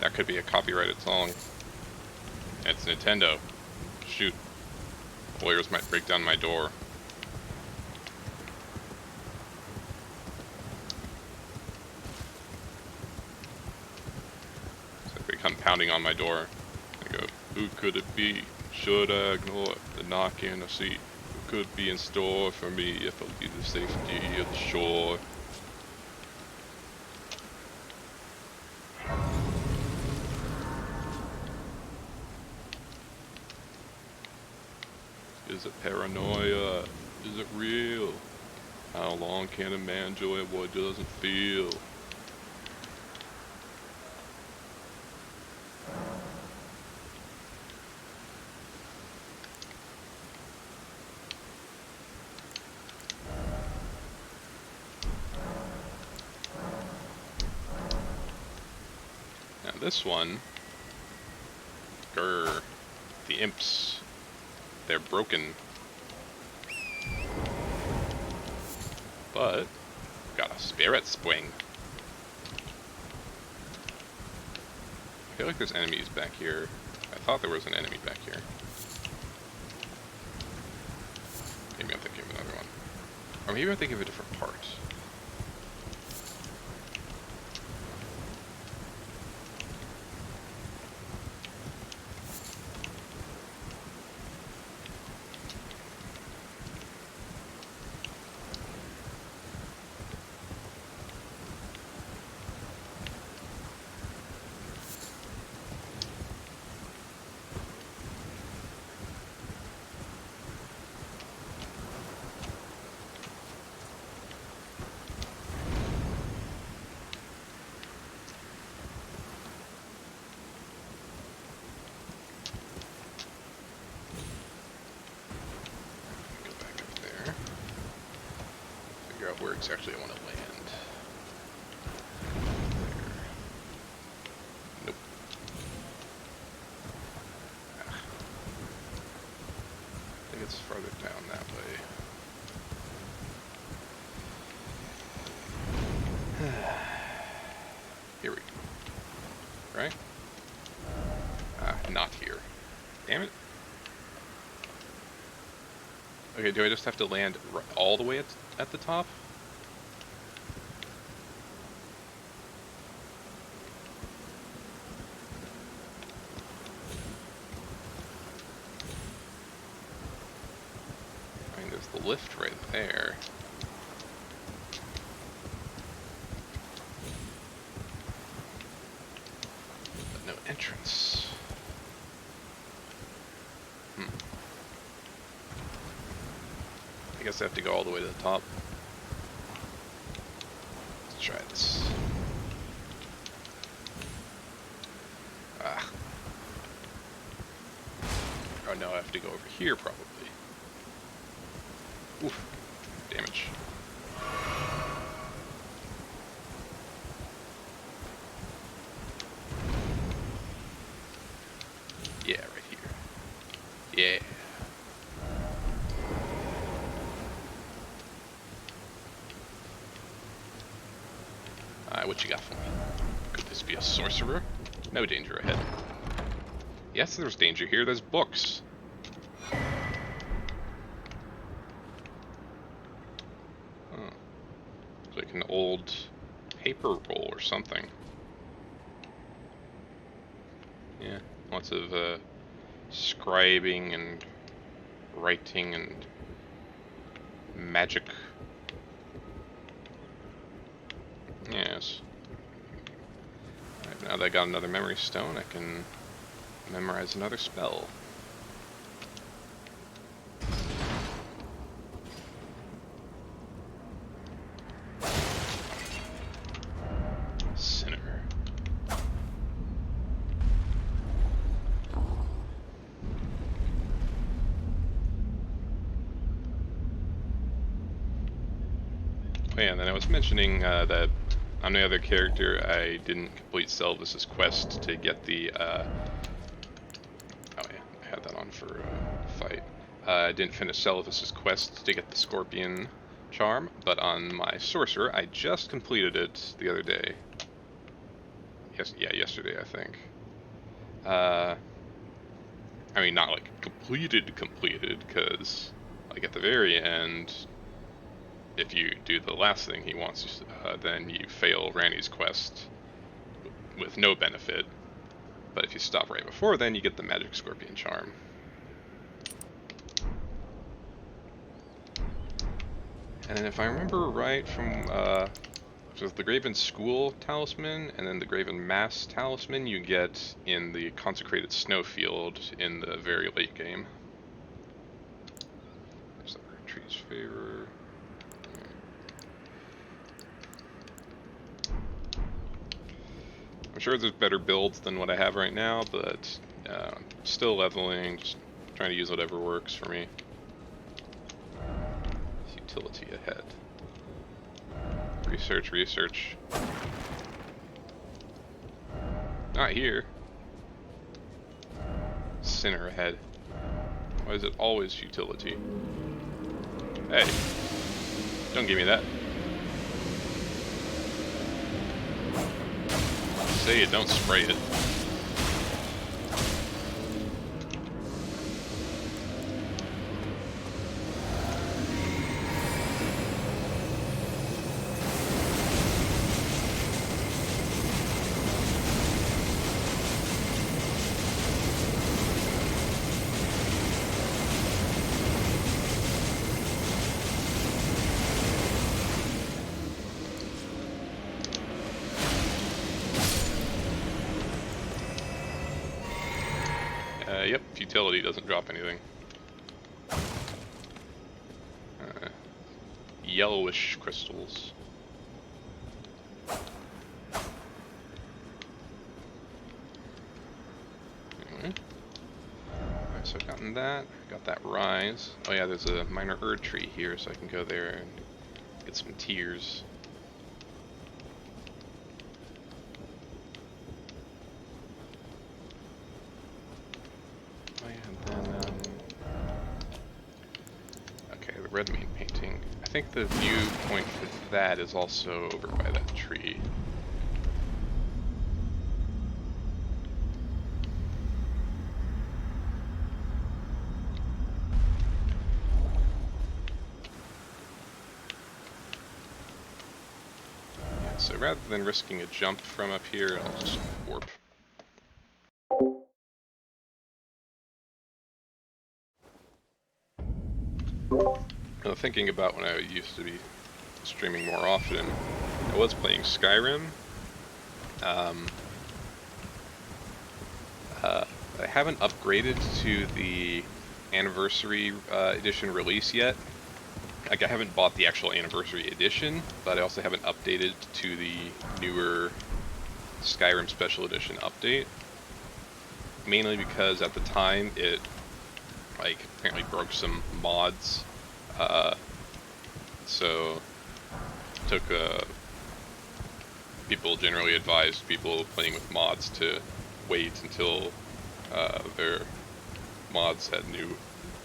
That could be a copyrighted song. It's Nintendo. Shoot. Lawyers might break down my door. So they come pounding on my door. I go, who could it be? Should I ignore the knocking or see who could be in store for me if I'll be the safety of the shore? Is it paranoia? Is it real? How long can a man enjoy what doesn't feel? Now this one, grr, the imps, they're broken. But, got a spirit spring. I feel like there's enemies back here. I thought there was an enemy back here. Maybe I'm thinking of another one. Or maybe I'm thinking of a different part. Where exactly I want to land. There. Nope. I think it's farther down that way. Here we go. Right? Not here. Damn it. Okay, do I just have to land all the way at the top? I mean, there's the lift right there. But no entrance. I guess I have to go all the way to the top. Let's try this. Ah. Oh no, I have to go over here probably. Oof. Damage. Yeah, right here. Yeah. What you got for me? Could this be a sorcerer? No danger ahead. Yes, there's danger here. There's books. Huh. It's like an old paper roll or something. Yeah, lots of scribing and writing and magic. Yes. Alright, now that I got another memory stone, I can memorize another spell. Sinner. Oh yeah, and then I was mentioning that on the other character, I didn't complete Selvis's quest to get the, oh yeah, I had that on for fight. I didn't finish Selvis's quest to get the Scorpion Charm, but on my Sorcerer, I just completed it the other day. Yesterday, I think. I mean, not like completed, because, like, at the very end, if you do the last thing he wants, then you fail Ranni's quest with no benefit. But if you stop right before then, you get the Magic Scorpion Charm. And then if I remember right from so the Graven School Talisman and then the Graven Mass Talisman you get in the Consecrated Snowfield in the very late game. Increase favor. I'm sure there's better builds than what I have right now, but still leveling, just trying to use whatever works for me. Utility ahead. Research, research. Not here. Sinner ahead. Why is it always utility? Hey, don't give me that. Say it, don't spray it. Yep, futility doesn't drop anything. Yellowish crystals. Alright, so I've gotten that. Got that rise. Oh yeah, there's a minor Erd tree here, so I can go there and get some tears. Red main painting. I think the viewpoint for that is also over by that tree. Yeah, so rather than risking a jump from up here, I'll just warp. Thinking about when I used to be streaming more often, I was playing Skyrim. I haven't upgraded to the Anniversary Edition release yet. Like, I haven't bought the actual Anniversary Edition, but I also haven't updated to the newer Skyrim Special Edition update. Mainly because at the time it, like, apparently broke some mods. So took people generally advised people playing with mods to wait until their mods had new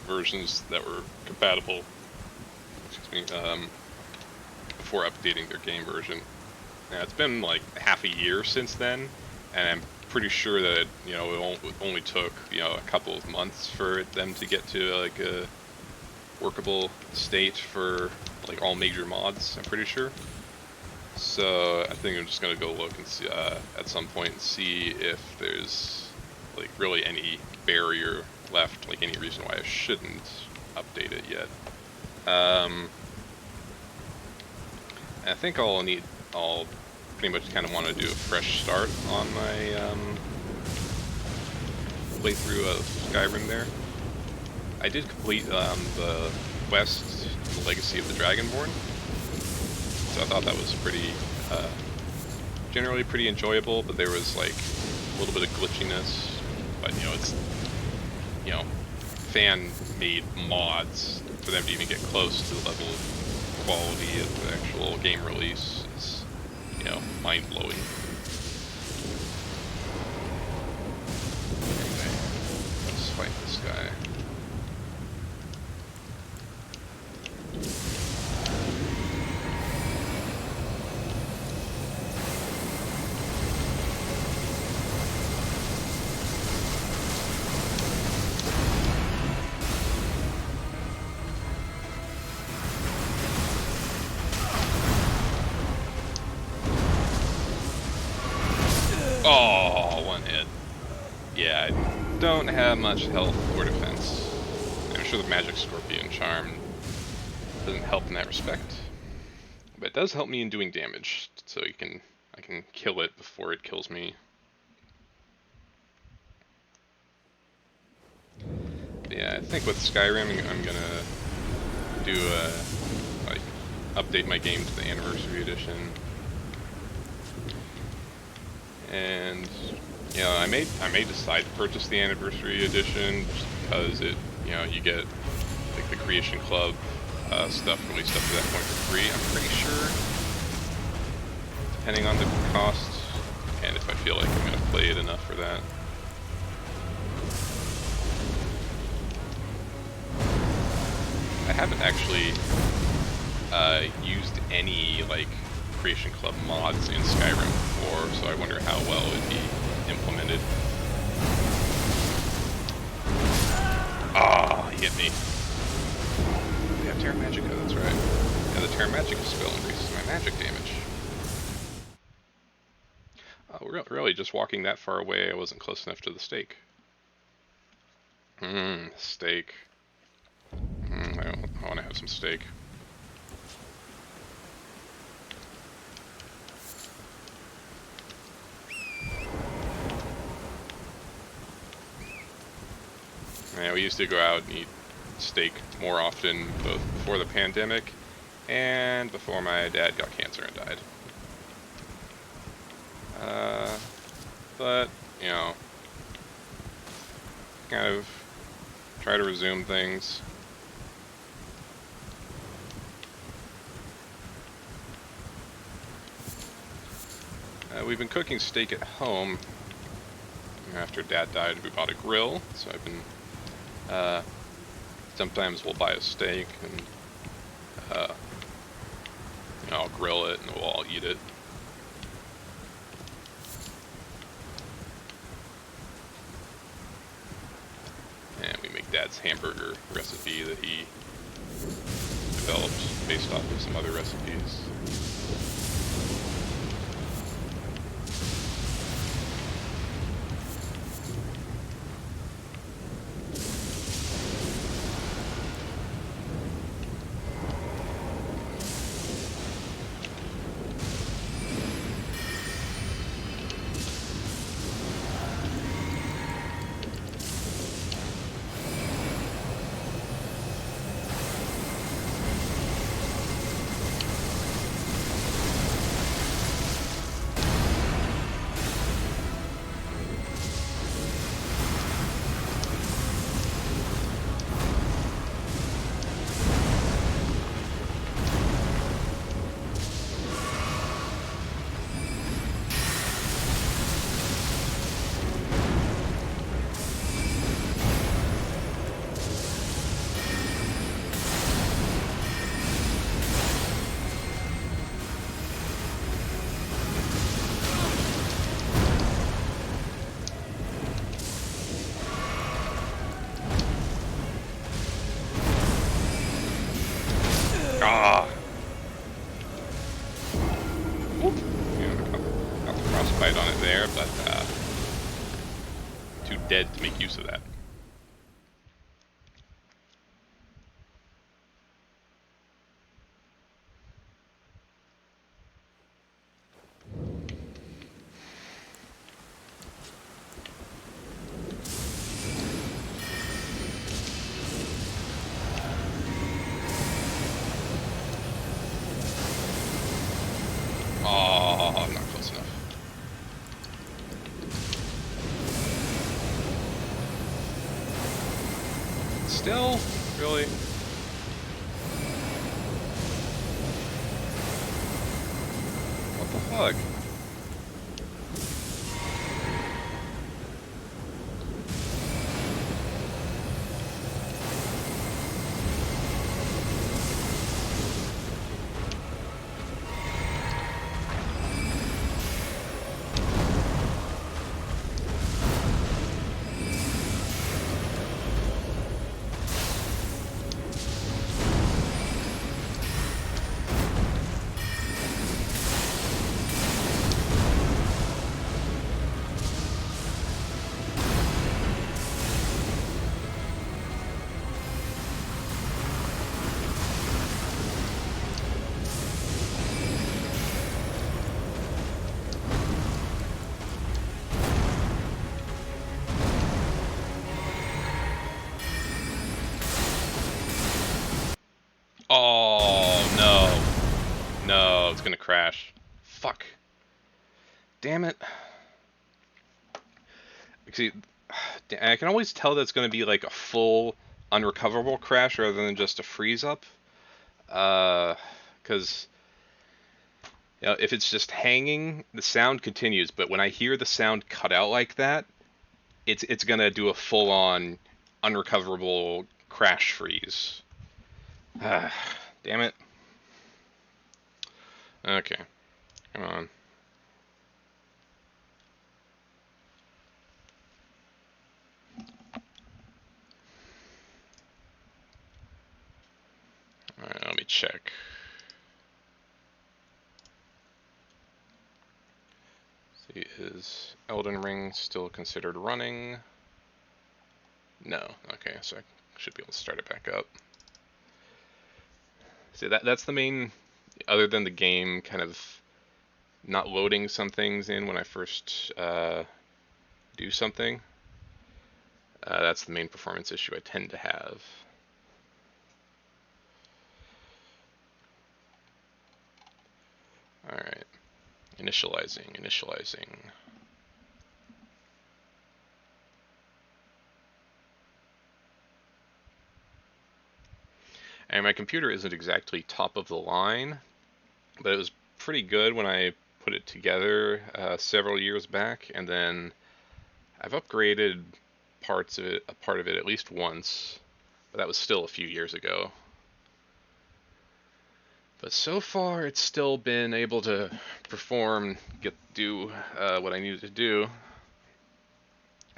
versions that were compatible, before updating their game version. Now it's been like half a year since then, and I'm pretty sure that it only took a couple of months for them to get to like a workable state for like all major mods, I'm pretty sure. So I think I'm just gonna go look and see at some point and see if there's like really any barrier left, like any reason why I shouldn't update it yet. I think I'll pretty much kind of want to do a fresh start on my playthrough of Skyrim there. I did complete the quest, The Legacy of the Dragonborn, so I thought that was pretty, generally pretty enjoyable, but there was like a little bit of glitchiness, but it's, fan-made mods, for them to even get close to the level of quality of the actual game release is, mind-blowing. Anyway, let's fight this guy. Oh, one hit. Yeah, I don't have much health or defense. I'm sure the Magic Scorpion Charm doesn't help in that respect, but it does help me in doing damage, so I can kill it before it kills me. But yeah, I think with Skyrim I'm gonna to like update my game to the Anniversary Edition, and you know, I may decide to purchase the Anniversary Edition just because it, you know, you get like the Creation Club stuff released up to that point for free. I'm pretty sure, depending on the cost and if I feel like I'm gonna play it enough for that. I haven't actually used any like Creation Club mods in Skyrim before, so I wonder how well it would be implemented. Ah, he hit me. We have Terra Magica, that's right. Yeah, the Terra Magica spell increases my magic damage. Oh, really, just walking that far away, I wasn't close enough to the stake. Steak. I want to have some steak. Yeah, we used to go out and eat steak more often, both before the pandemic and before my dad got cancer and died. But, you know, kind of try to resume things. We've been cooking steak at home. After Dad died, we bought a grill, so I've been, sometimes we'll buy a steak and, you know, I'll grill it and we'll all eat it. And we make Dad's hamburger recipe that he developed based off of some other recipes. Ah! Oop. Yeah, got the frostbite on it there, but too dead to make use of that. Oh, I'm not close enough. Still? Really? What the fuck? it's gonna crash. Fuck. Damn it. See, I can always tell that it's gonna be like a full unrecoverable crash rather than just a freeze up. Because you know, if it's just hanging, the sound continues. But when I hear the sound cut out like that, it's gonna do a full on unrecoverable crash freeze. Damn it. Okay. Come on. Alright, let me check. See, is Elden Ring still considered running? No. Okay, so I should be able to start it back up. See, that's the main, other than the game kind of not loading some things in when I first do something. That's the main performance issue I tend to have. Alright. Initializing. And my computer isn't exactly top of the line, but it was pretty good when I put it together several years back, and then I've upgraded a part of it at least once, but that was still a few years ago. But so far, it's still been able to perform, do what I needed to do.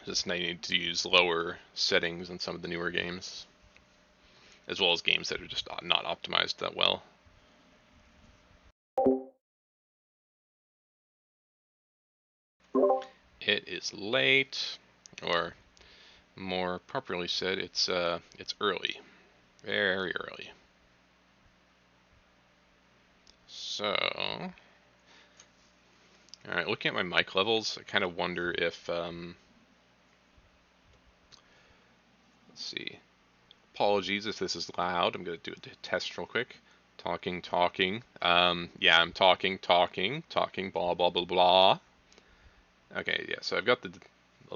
Just I need to use lower settings in some of the newer games, as well as games that are just not optimized that well. It is late, or more properly said, it's early, very early. So, all right, looking at my mic levels, I kind of wonder if, let's see. Apologies if this is loud. I'm going to do a test real quick. Talking. Yeah, I'm talking, blah, blah, blah, blah. Okay, yeah, so I've got the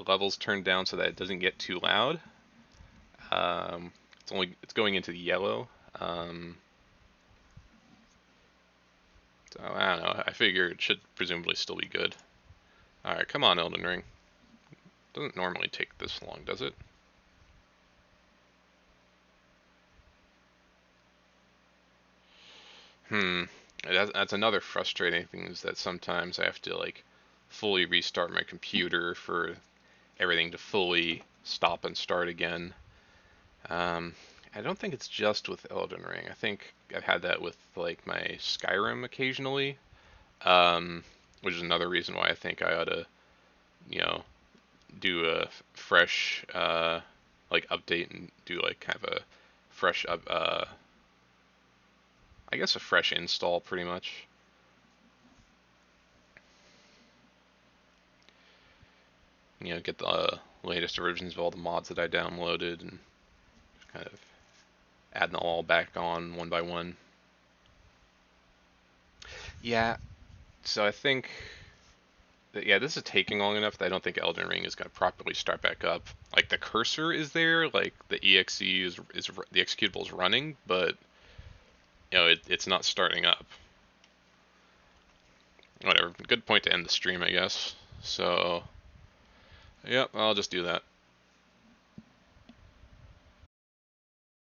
levels turned down so that it doesn't get too loud. It's going into the yellow. So, I don't know, I figure it should presumably still be good. Alright, come on, Elden Ring. Doesn't normally take this long, does it? That's another frustrating thing, is that sometimes I have to like fully restart my computer for everything to fully stop and start again. I don't think it's just with Elden Ring. I think I've had that with like my Skyrim occasionally, which is another reason why I think I ought to, you know, do a fresh like update and do like kind of a fresh I guess a fresh install pretty much. You know, get the latest versions of all the mods that I downloaded and kind of add them all back on one by one. Yeah, so I think that, yeah, this is taking long enough that I don't think Elden Ring is going to properly start back up. Like, the cursor is there, like, the exe is the executable is running, but, you know, it's not starting up. Whatever, good point to end the stream, I guess. So, yep, I'll just do that.